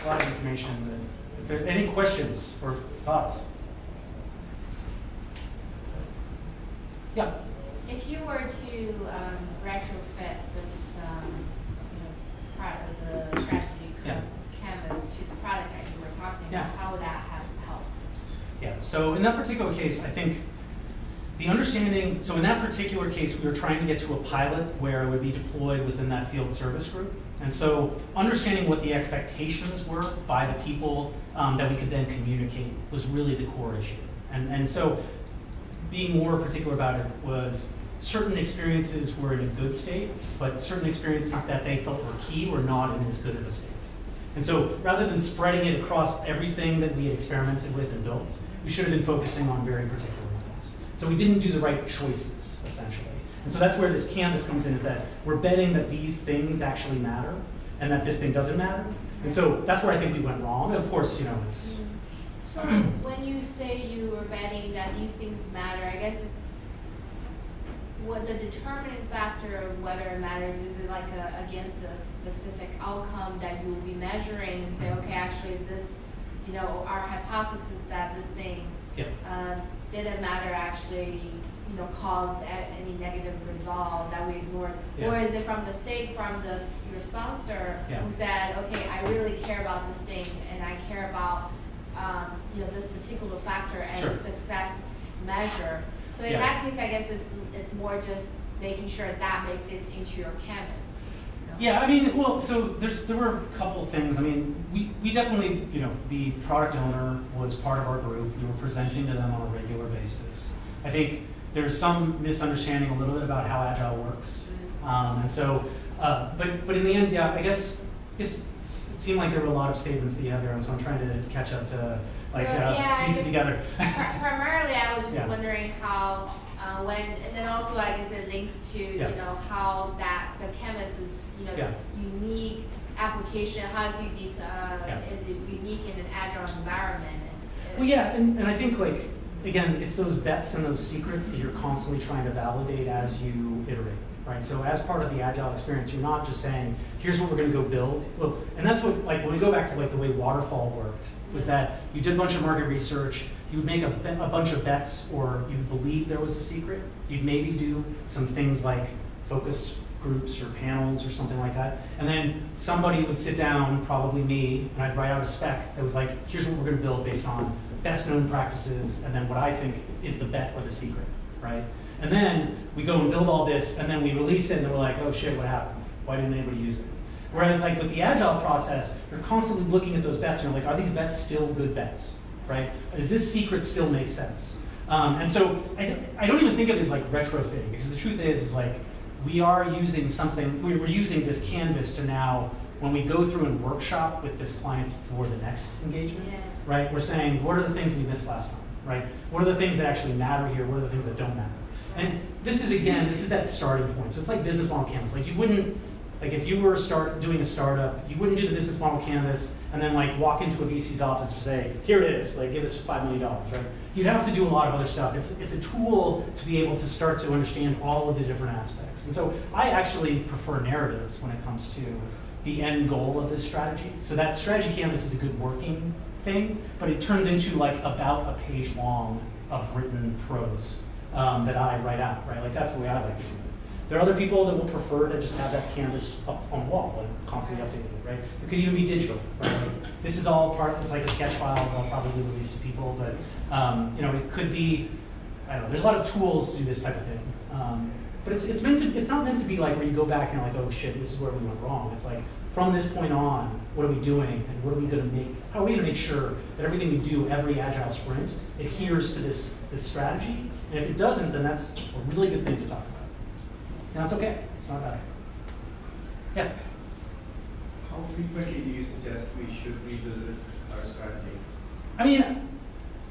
A lot of information. If there are any questions or thoughts? Yeah. If you were to retrofit this, part of the strategy canvas to the product that you were talking about, how would that have helped? Yeah. So in that particular case, I think the understanding. So in that particular case, we were trying to get to a pilot where it would be deployed within that field service group. And so understanding what the expectations were by the people that we could then communicate was really the core issue. And so being more particular about it was certain experiences were in a good state, but certain experiences that they felt were key were not in as good of a state. And so rather than spreading it across everything that we had experimented with and built, we should have been focusing on very particular things. So we didn't do the right choices, essentially. And so that's where this canvas comes in, is that we're betting that these things actually matter and that this thing doesn't matter. And so that's where I think we went wrong. And of course, it's... So when you say you were betting that these things matter, I guess it's what the determining factor of whether it matters, is it like against a specific outcome that you will be measuring to say, okay, actually this you know, our hypothesis that this thing didn't matter actually, you know, caused any negative result that we ignored? Or is it from the state, from your sponsor who said, okay, I really care about this thing and I care about you know, this particular factor and the success measure. So in that case, I guess it's more just making sure that makes it into your canvas. Yeah, I mean, well, so there were a couple of things. I mean, we definitely, you know, the product owner was part of our group. We were presenting to them on a regular basis. I think there's some misunderstanding a little bit about how Agile works. And so, but in the end, yeah, I guess it seemed like there were a lot of statements that you had there, and so I'm trying to catch up to, like, piece it together. Primarily, I was just wondering how, and then also I guess it links to, you know, how that the canvas is, you know, unique application, how is unique, is it unique in an Agile environment? Well, yeah, and I think, like, again, it's those bets and those secrets that you're constantly trying to validate as you iterate, right? So as part of the Agile experience, you're not just saying, here's what we're going to go build. Well, and that's what, like, when we go back to, like, the way Waterfall worked, was that you did a bunch of market research, you would make a bunch of bets, or you believe there was a secret. You'd maybe do some things like focus groups or panels or something like that. And then somebody would sit down, probably me, and I'd write out a spec that was like, here's what we're going to build based on best known practices, and then what I think is the bet or the secret, right? And then we go and build all this, and then we release it, and then we're like, oh shit, what happened? Why didn't anybody use it? Whereas, like, with the Agile process, you're constantly looking at those bets, and you're like, are these bets still good bets, right? Does this secret still make sense? And so I don't even think of it as like retrofitting, because the truth is like, we are using something, we're using this canvas to now, when we go through and workshop with this client for the next engagement, right? We're saying, what are the things we missed last time, right? What are the things that actually matter here? What are the things that don't matter? And this is, again, this is that starting point. So it's like business model canvas. Like, you wouldn't, like, if you were doing a startup, you wouldn't do the business model canvas and then, like, walk into a VC's office and say, here it is, like, give us $5 million, right? You'd have to do a lot of other stuff. It's a tool to be able to start to understand all of the different aspects. And so I actually prefer narratives when it comes to the end goal of this strategy. So that strategy canvas is a good working thing, but it turns into, like, about a page long of written prose that I write out, right? Like, that's the way I like to do it. There are other people that will prefer to just have that canvas up on the wall, like, constantly updating it, right? It could even be digital, right? Like, this is all part, it's like a sketch file that I'll probably release to people, but you know, it could be, I don't know, there's a lot of tools to do this type of thing. But it's not meant to be like where you go back and like, oh shit, this is where we went wrong. It's like, from this point on, what are we doing, and what are we going to make? How are we going to make sure that everything we do every Agile sprint adheres to this strategy? And if it doesn't, then that's a really good thing to talk about. And that's okay. It's not bad. Yeah. How frequently do you suggest we should revisit our strategy? I mean,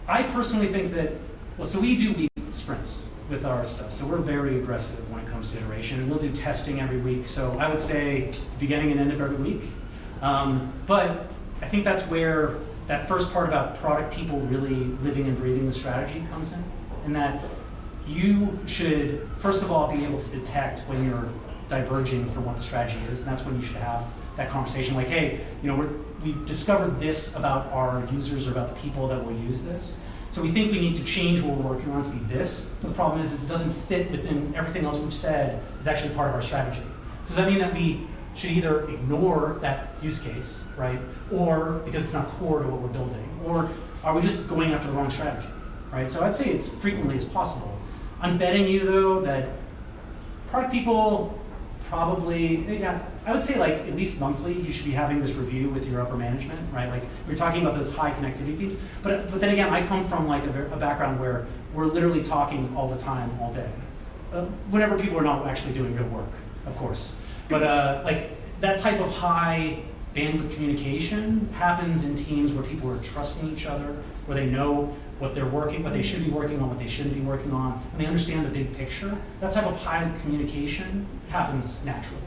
I personally think that, well, so we do weekly sprints with our stuff. So we're very aggressive when it comes to iteration, and we'll do testing every week. So I would say beginning and end of every week. But I think that's where that first part about product people really living and breathing the strategy comes in that you should, first of all, be able to detect when you're diverging from what the strategy is, and that's when you should have that conversation like, hey, you know, we've discovered this about our users or about the people that will use this. So we think we need to change what we're working on to be this. But the problem is it doesn't fit within everything else we've said is actually part of our strategy. Does that mean that we should either ignore that use case, right? Or because it's not core to what we're building? Or are we just going after the wrong strategy, right? So I'd say it's frequently as possible. I'm betting you, though, that product people probably, yeah, I would say like at least monthly, you should be having this review with your upper management, right? Like we're talking about those high connectivity teams. But then again, I come from like a background where we're literally talking all the time, all day. Whenever people are not actually doing good work, of course. But like that type of high bandwidth communication happens in teams where people are trusting each other, where they know what they're working, what they should be working on, what they shouldn't be working on, and they understand the big picture. That type of high communication happens naturally.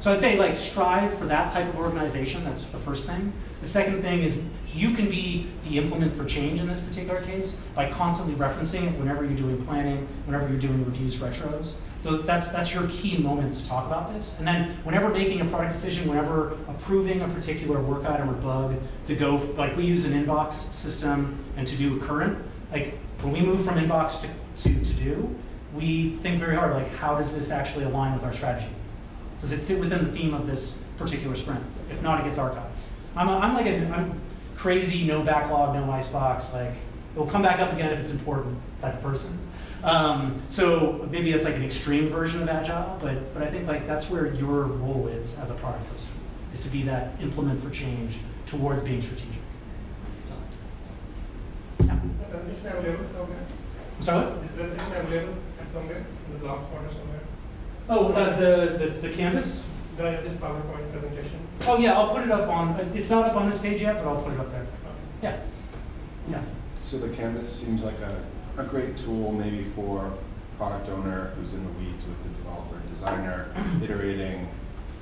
So I'd say like strive for that type of organization. That's the first thing. The second thing is you can be the implement for change in this particular case by constantly referencing it whenever you're doing planning, whenever you're doing reviews, retros. that's your key moment to talk about this. And then whenever making a product decision, whenever approving a particular work item or bug to go, like we use an inbox system and to do a current, like when we move from inbox to do, we think very hard, like how does this actually align with our strategy? Does it fit within the theme of this particular sprint? If not, it gets archived. I'm crazy, no backlog, no icebox, like it will come back up again if it's important type of person. So maybe it's like an extreme version of Agile, but I think like that's where your role is as a product person, is to be that implement for change towards being strategic. So, yeah. I'm sorry, what? Is that available somewhere in the blogspot or somewhere? Oh, the canvas? This PowerPoint presentation. Oh yeah, I'll put it up on, it's not up on this page yet, but I'll put it up there. Yeah. Yeah. So the canvas seems like a great tool maybe for product owner who's in the weeds with the developer and designer, iterating,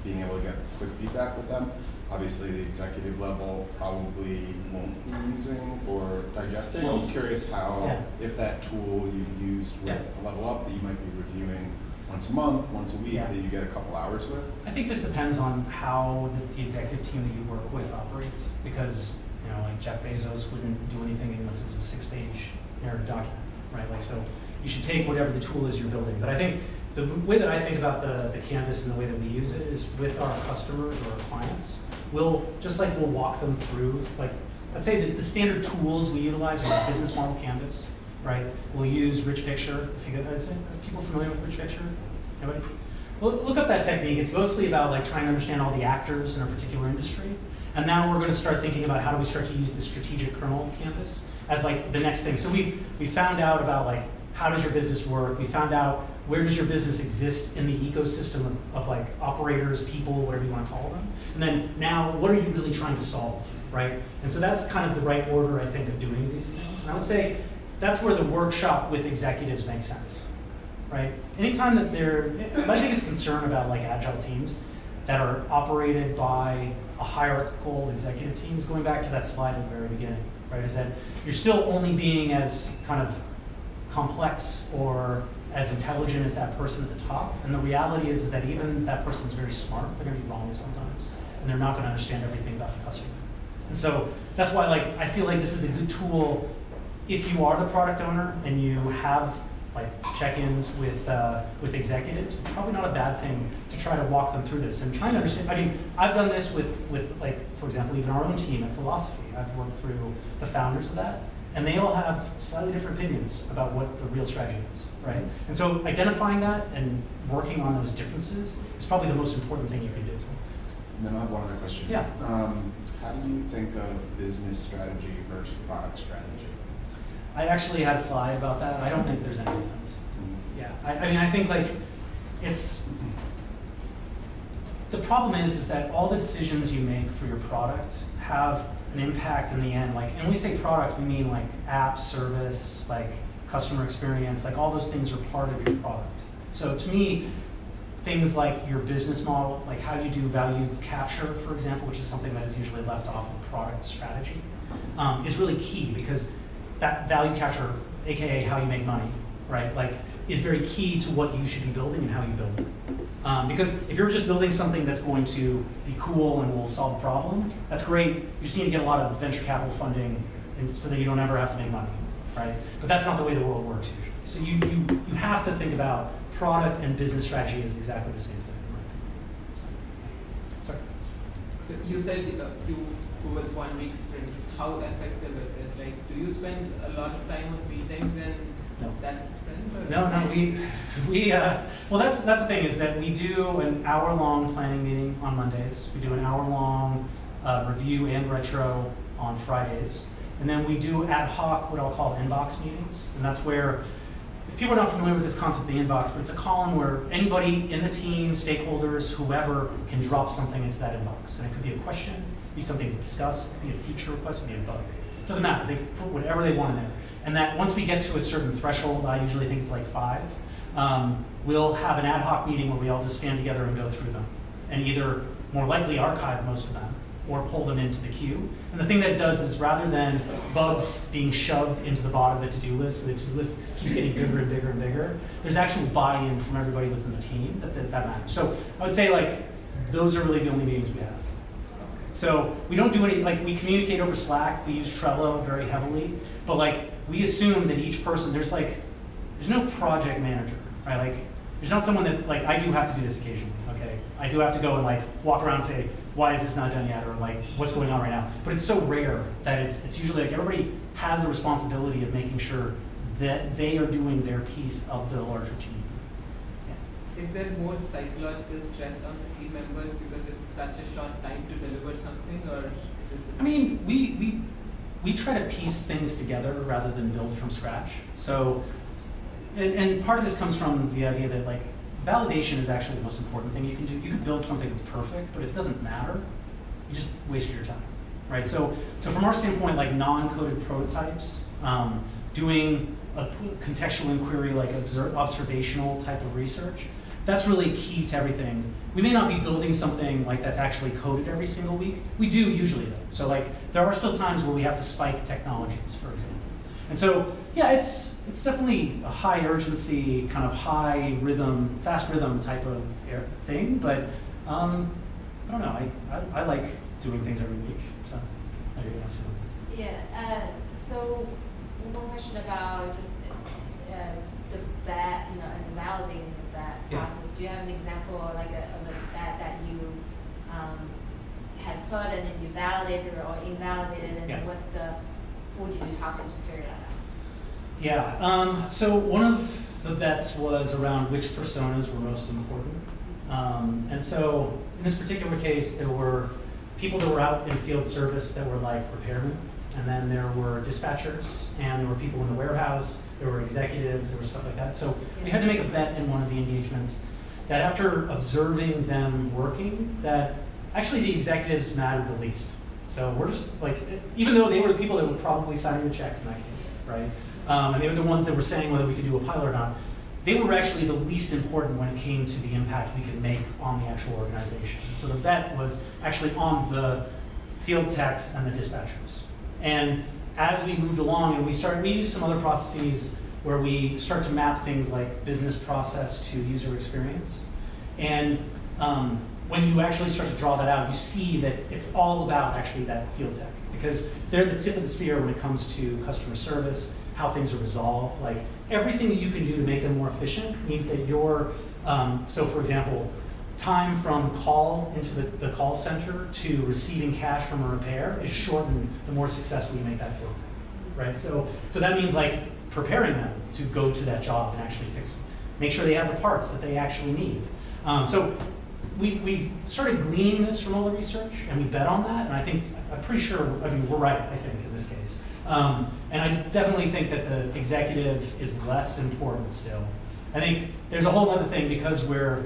being able to get quick feedback with them. Obviously the executive level probably won't be using or digesting. I'm curious how, if that tool you used with a level up that you might be reviewing once a month, once a week, that you get a couple hours with? I think this depends on how the executive team that you work with operates, because like Jeff Bezos wouldn't do anything unless it was a 6-page narrative document, right? Like, so you should take whatever the tool is you're building. But I think the way that I think about the canvas and the way that we use it is with our customers or our clients. We'll walk them through, like, I'd say that the standard tools we utilize are the business model canvas, right? We'll use Rich Picture. If you guys, are people familiar with Rich Picture? Anybody? Well, look up that technique. It's mostly about like trying to understand all the actors in a particular industry. And now we're going to start thinking about how do we start to use the strategic kernel canvas as like the next thing. So we found out about like how does your business work. We found out where does your business exist in the ecosystem of like operators, people, whatever you want to call them. And then now what are you really trying to solve, right? And so that's kind of the right order, I think, of doing these things. And I would say that's where the workshop with executives makes sense, right? Anytime that my biggest concern about like Agile teams that are operated by a hierarchical executive team is going back to that slide at the very beginning, right? Is that you're still only being as kind of complex or as intelligent as that person at the top. And the reality is that even if that person's very smart, they're gonna be wrong sometimes. And they're not gonna understand everything about the customer. And so that's why like I feel like this is a good tool if you are the product owner and you have like check-ins with executives. It's probably not a bad thing to try to walk them through this and trying to understand. I mean, I've done this with like, for example, even our own team at Philosophy. I've worked through the founders of that, and they all have slightly different opinions about what the real strategy is, right? And so identifying that and working on those differences is probably the most important thing you can do. And then I have one other question. Yeah. How do you think of business strategy versus product strategy? I actually had a slide about that. I don't think there's any difference. Yeah, I mean, I think like the problem is that all the decisions you make for your product have an impact in the end. Like, and when we say product, we mean like app, service, like customer experience, like all those things are part of your product. So to me, things like your business model, like how you do value capture, for example, which is something that is usually left off of product strategy, is really key because that value capture, AKA how you make money, right? Like, is very key to what you should be building and how you build it. Because if you're just building something that's going to be cool and will solve a problem, that's great. You just need to get a lot of venture capital funding so that you don't ever have to make money, right? But that's not the way the world works usually. So you have to think about product and business strategy as exactly the same thing. Sorry. So you said you go with 1 week sprints. How effective is it? Like, do you spend a lot of time on meetings and that's the sprint? No, well, that's the thing is that we do an hour-long planning meeting on Mondays. We do an hour-long review and retro on Fridays. And then we do ad hoc, what I'll call inbox meetings. And that's where, if people are not familiar with this concept of the inbox, but it's a column where anybody in the team, stakeholders, whoever, can drop something into that inbox. And it could be a question, it could be something to discuss, it could be a feature request, it could be a bug. It doesn't matter, they can put whatever they want in there. And that once we get to a certain threshold, I usually think it's like 5, we'll have an ad hoc meeting where we all just stand together and go through them. And either more likely archive most of them, or pull them into the queue. And the thing that it does is rather than bugs being shoved into the bottom of the to-do list, so the to-do list keeps getting bigger and bigger and bigger, there's actual buy-in from everybody within the team that matters. So I would say like, those are really the only meetings we have. So we don't do any, like we communicate over Slack, we use Trello very heavily, but like we assume that each person, there's no project manager, right? Like there's not someone that, like I do have to do this occasionally, okay? I do have to go and like walk around and say, why is this not done yet? Or like, what's going on right now? But it's so rare that it's usually like everybody has the responsibility of making sure that they are doing their piece of the larger team. Is there more psychological stress on the team members because it's such a short time to deliver something, or is it? I mean, we try to piece things together rather than build from scratch. So, and part of this comes from the idea that like validation is actually the most important thing you can do. You can build something that's perfect, but if it doesn't matter, you just wasted your time, right? So from our standpoint, like non-coded prototypes, doing a contextual inquiry, like observational type of research, that's really key to everything. We may not be building something like that's actually coded every single week. We do usually though. So like there are still times where we have to spike technologies, for example. And so yeah, it's definitely a high urgency, kind of high rhythm, fast rhythm type of thing. But I don't know. I like doing things every week. So how do you answer that? Yeah. So one question about just the bad, and validating of that process. Do you have an example of like of a bad that you had put and then you validated or invalidated, and who did you talk to figure that out? Yeah. So one of the bets was around which personas were most important. And so in this particular case, there were people that were out in field service that were like repairmen, and then there were dispatchers, and there were people in the warehouse, there were executives, there was stuff like that. So we had to make a bet in one of the engagements that after observing them working, that actually the executives mattered the least. So we're just like, even though they were the people that were probably signing the checks in that case, right? And they were the ones that were saying whether we could do a pilot or not. They were actually the least important when it came to the impact we could make on the actual organization. So the bet was actually on the field techs and the dispatchers. And as we moved along, and we used some other processes where we start to map things like business process to user experience. And when you actually start to draw that out, you see that it's all about actually that field tech, because they're the tip of the spear when it comes to customer service, how things are resolved. Like everything that you can do to make them more efficient means that your, so for example, time from call into the call center to receiving cash from a repair is shortened the more successful you make that field tech, right? So that means like preparing them to go to that job and actually fix them. Make sure they have the parts that they actually need. So we started gleaning this from all the research, and we bet on that, and I'm pretty sure, we're right, I think, in this case. And I definitely think that the executive is less important still. I think there's a whole other thing because we're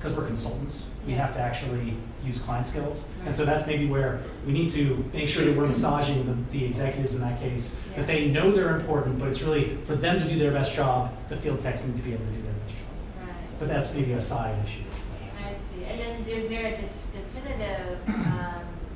consultants. We have to actually use client skills. And so that's maybe where we need to make sure that we're massaging the executives in that case, that they know they're important, but it's really for them to do their best job, the field techs need to be able to do their best job. Right. But that's maybe a side issue. I see. And then is there a definitive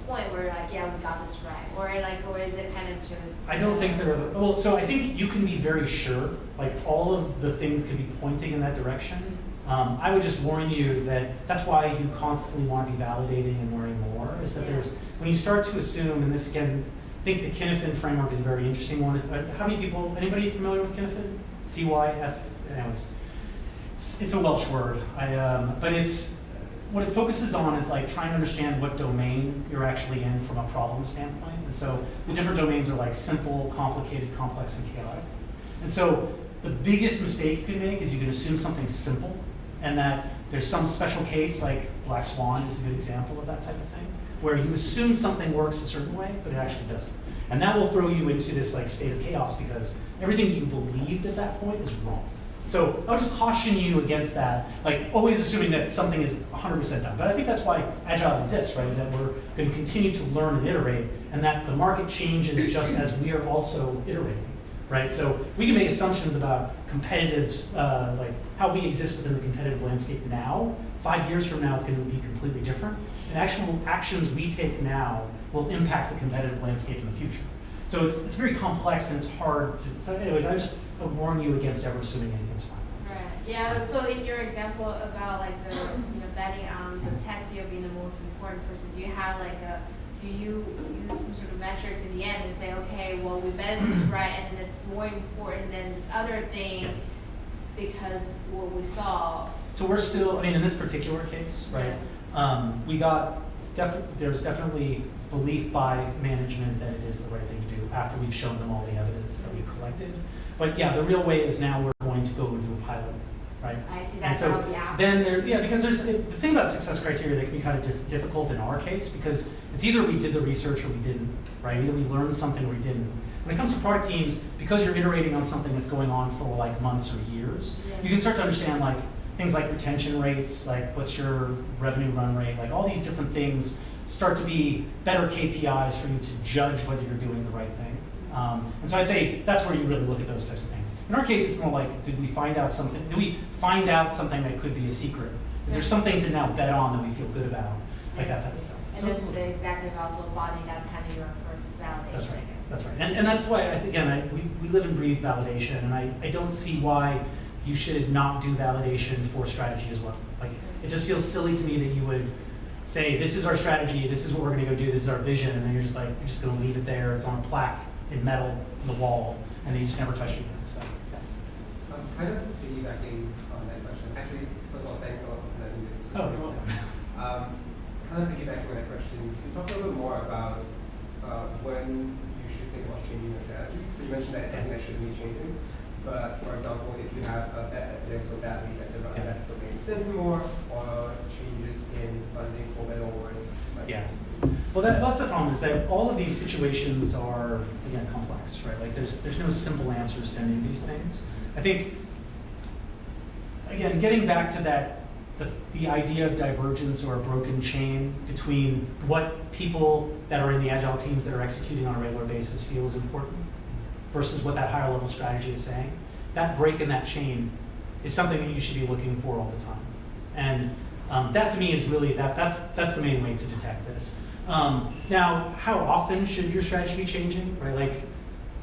point where like, yeah, we got this right? Or is it kind of just... I don't think there are, well, so I think you can be very sure, like all of the things could be pointing in that direction. I would just warn you that that's why you constantly want to be validating and learning more, is that there's, when you start to assume, and this again, I think the Kinefin framework is a very interesting one. How many people, anybody familiar with Kinefin? CYF, anyways. It's a Welsh word, but it's, what it focuses on is like trying to understand what domain you're actually in from a problem standpoint. And so the different domains are like simple, complicated, complex, and chaotic. And so the biggest mistake you can make is you can assume something's simple and that there's some special case, like Black Swan is a good example of that type of thing, where you assume something works a certain way, but it actually doesn't. And that will throw you into this like state of chaos because everything you believed at that point is wrong. So I would just caution you against that, like always assuming that something is 100% done. But I think that's why Agile exists, right? Is that we're going to continue to learn and iterate, and that the market changes just as we are also iterating, right? So we can make assumptions about competitives, like how we exist within the competitive landscape now. 5 years from now, it's going to be completely different. and actual actions we take now will impact the competitive landscape in the future. So it's very complex and it's hard to, so anyways, I just warn you against ever assuming anything's fine. Right. Yeah. So in your example about like the betting on the tech deal being the most important person, do you have like do you use some sort of metrics in the end and say, okay, well we betted this right, and then it's more important than this other thing because what we saw. So we're still, I mean, in this particular case, right? We got there's definitely belief by management that it is the right thing to do after we've shown them all the evidence that we've collected. But yeah, the real way is now we're going to go into a pilot, right? I see, And that's so how we have. then because there's the thing about success criteria that can be kind of difficult in our case, because it's either we did the research or we didn't, right? Either we learned something or we didn't. When it comes to product teams, because you're iterating on something that's going on for like months or years, you can start to understand like things like retention rates, like what's your revenue run rate, like all these different things start to be better KPIs for you to judge whether you're doing the right thing. And so I'd say that's where you really look at those types of things. In our case, it's more like, did we find out something that could be a secret? Is there something to now bet on that we feel good about? Like that type of stuff. And So this is the executive also body, that's kind of your first validation. that's right. That's right. And that's why, we live and breathe validation, and I don't see why you should not do validation for strategy as well. Like, it just feels silly to me that you would say, this is our strategy, this is what we're gonna go do, this is our vision, and then you're just gonna leave it there, it's on a plaque in metal on the wall, and then you just never touch it again, so. Yeah. Kind of piggybacking on that question. Actually, first of all, thanks a lot for letting this. Oh, you're welcome. Kind of piggybacking on that question, can you talk a little bit more about when you should think about changing your strategy? So you mentioned that it's something that shouldn't be changing, but for example, if you have a bet that so badly that that's the main sense more, or changes in funding for better or worse. Yeah. Well, that's the problem, is that all of these situations are, again, complex, right? Like, there's no simple answers to any of these things. I think, again, getting back to that, the idea of divergence or a broken chain between what people that are in the Agile teams that are executing on a regular basis feel is important versus what that higher level strategy is saying, that break in that chain is something that you should be looking for all the time. And that to me is really, that's the main way to detect this. Now, how often should your strategy be changing, right? Like,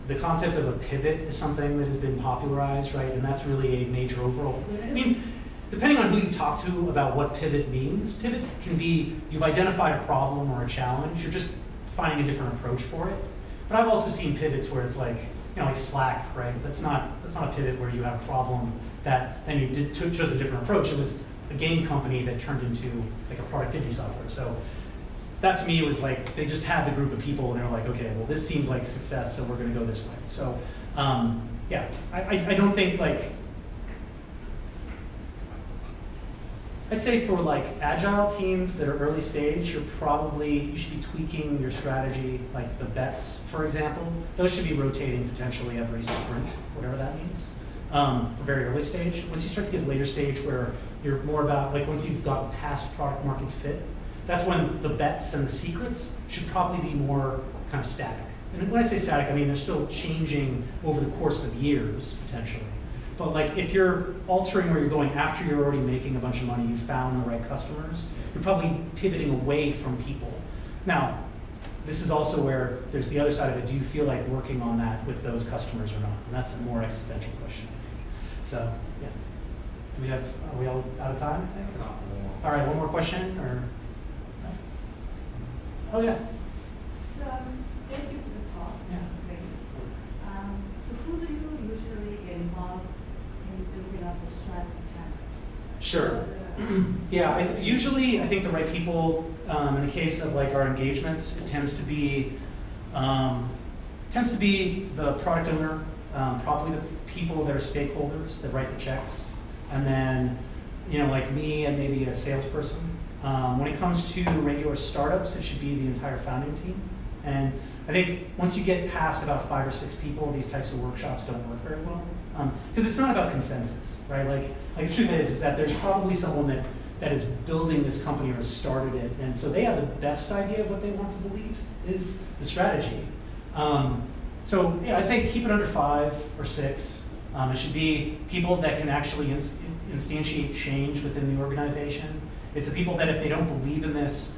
the concept of a pivot is something that has been popularized, right? And that's really a major overall, I mean, depending on who you talk to about what pivot means, pivot can be, you've identified a problem or a challenge, you're just finding a different approach for it. But I've also seen pivots where it's like, like Slack, right? That's not a pivot where you have a problem that then you chose a different approach. It was a game company that turned into like a productivity software. So that to me was like, they just had the group of people and they were like, okay, well this seems like success, so we're gonna go this way. So yeah, I don't think like, I'd say for like Agile teams that are early stage, you should be tweaking your strategy, like the bets, for example. Those should be rotating potentially every sprint, whatever that means, for very early stage. Once you start to get later stage where you're more about, like once you've gotten past product market fit, that's when the bets and the secrets should probably be more kind of static. And when I say static, I mean they're still changing over the course of years, potentially. But like if you're altering where you're going after you're already making a bunch of money, you found the right customers, you're probably pivoting away from people. Now, this is also where there's the other side of it. Do you feel like working on that with those customers or not? And that's a more existential question, I think. So, yeah. Are we all out of time, I think? All right, one more question, or? No? Oh, yeah. So, thank you for the talk. Yeah. Great. So who do you usually involve in building up the strategy canvas? Sure. Yeah, I think the right people, in the case of like our engagements, it tends to be the product owner, probably the people that are stakeholders that write the checks, and then, like me and maybe a salesperson. When it comes to regular startups, it should be the entire founding team. And I think once you get past about 5 or 6 people, these types of workshops don't work very well. Because it's not about consensus, right? Like the truth is that there's probably someone that is building this company or has started it, and so they have the best idea of what they want to believe is the strategy. So yeah, I'd say keep it under 5 or 6. It should be people that can actually instantiate change within the organization. It's the people that if they don't believe in this,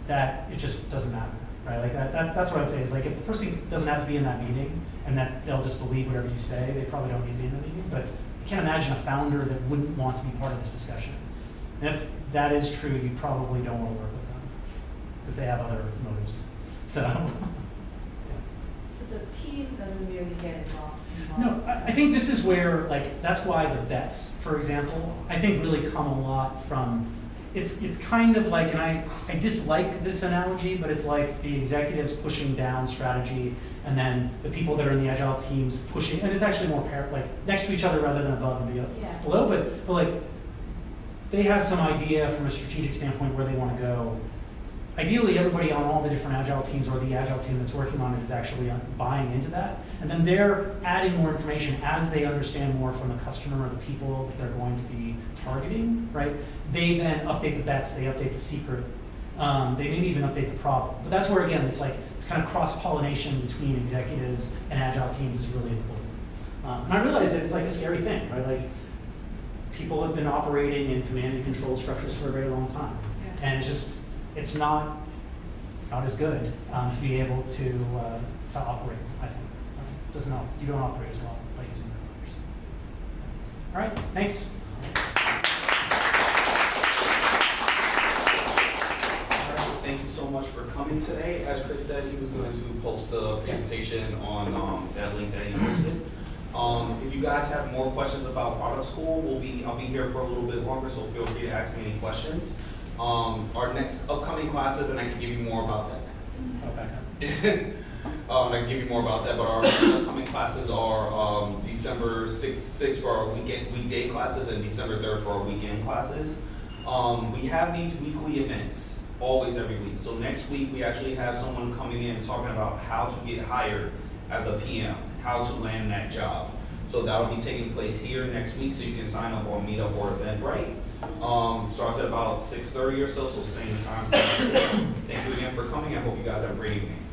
that it just doesn't matter, right? Like that's what I'd say is like if the person doesn't have to be in that meeting and that they'll just believe whatever you say, they probably don't need to be in the meeting. But I can't imagine a founder that wouldn't want to be part of this discussion. And if that is true, you probably don't want to work with them because they have other motives. So, So the team doesn't really get involved? no, I think this is where, like, that's why the bets, for example, I think really come a lot from, it's kind of like, and I dislike this analogy, but it's like the executives pushing down strategy and then the people that are in the Agile teams pushing, and it's actually more like next to each other rather than above and below, but like, they have some idea from a strategic standpoint where they want to go. Ideally, everybody on all the different Agile teams or the Agile team that's working on it is actually buying into that. And then they're adding more information as they understand more from the customer or the people that they're going to be targeting, right? They then update the bets, they update the secret. They maybe even update the problem. But that's where, again, it's like this kind of cross-pollination between executives and Agile teams is really important. And I realize that it's like a scary thing, right? Like, people have been operating in command and control structures for a very long time. Yeah. And it's not as good to be able to operate, I think. Doesn't help. You don't operate as well by using numbers. All right, thanks. All right, thank you so much for coming today. As Chris said, he was going to post the presentation on that link that he posted. If you guys have more questions about Product School, I'll be here for a little bit longer, so feel free to ask me any questions. Our next upcoming classes, and I can give you more about that. I can give you more about that, but our upcoming classes are December 6th for our weekday classes and December 3rd for our weekend classes. We have these weekly events, always every week. So next week we actually have someone coming in talking about how to get hired as a PM, how to land that job. So that'll be taking place here next week, so you can sign up on Meetup or Eventbrite. Starts at about 6:30 or so, same time. Thank you again for coming. I hope you guys have a great evening.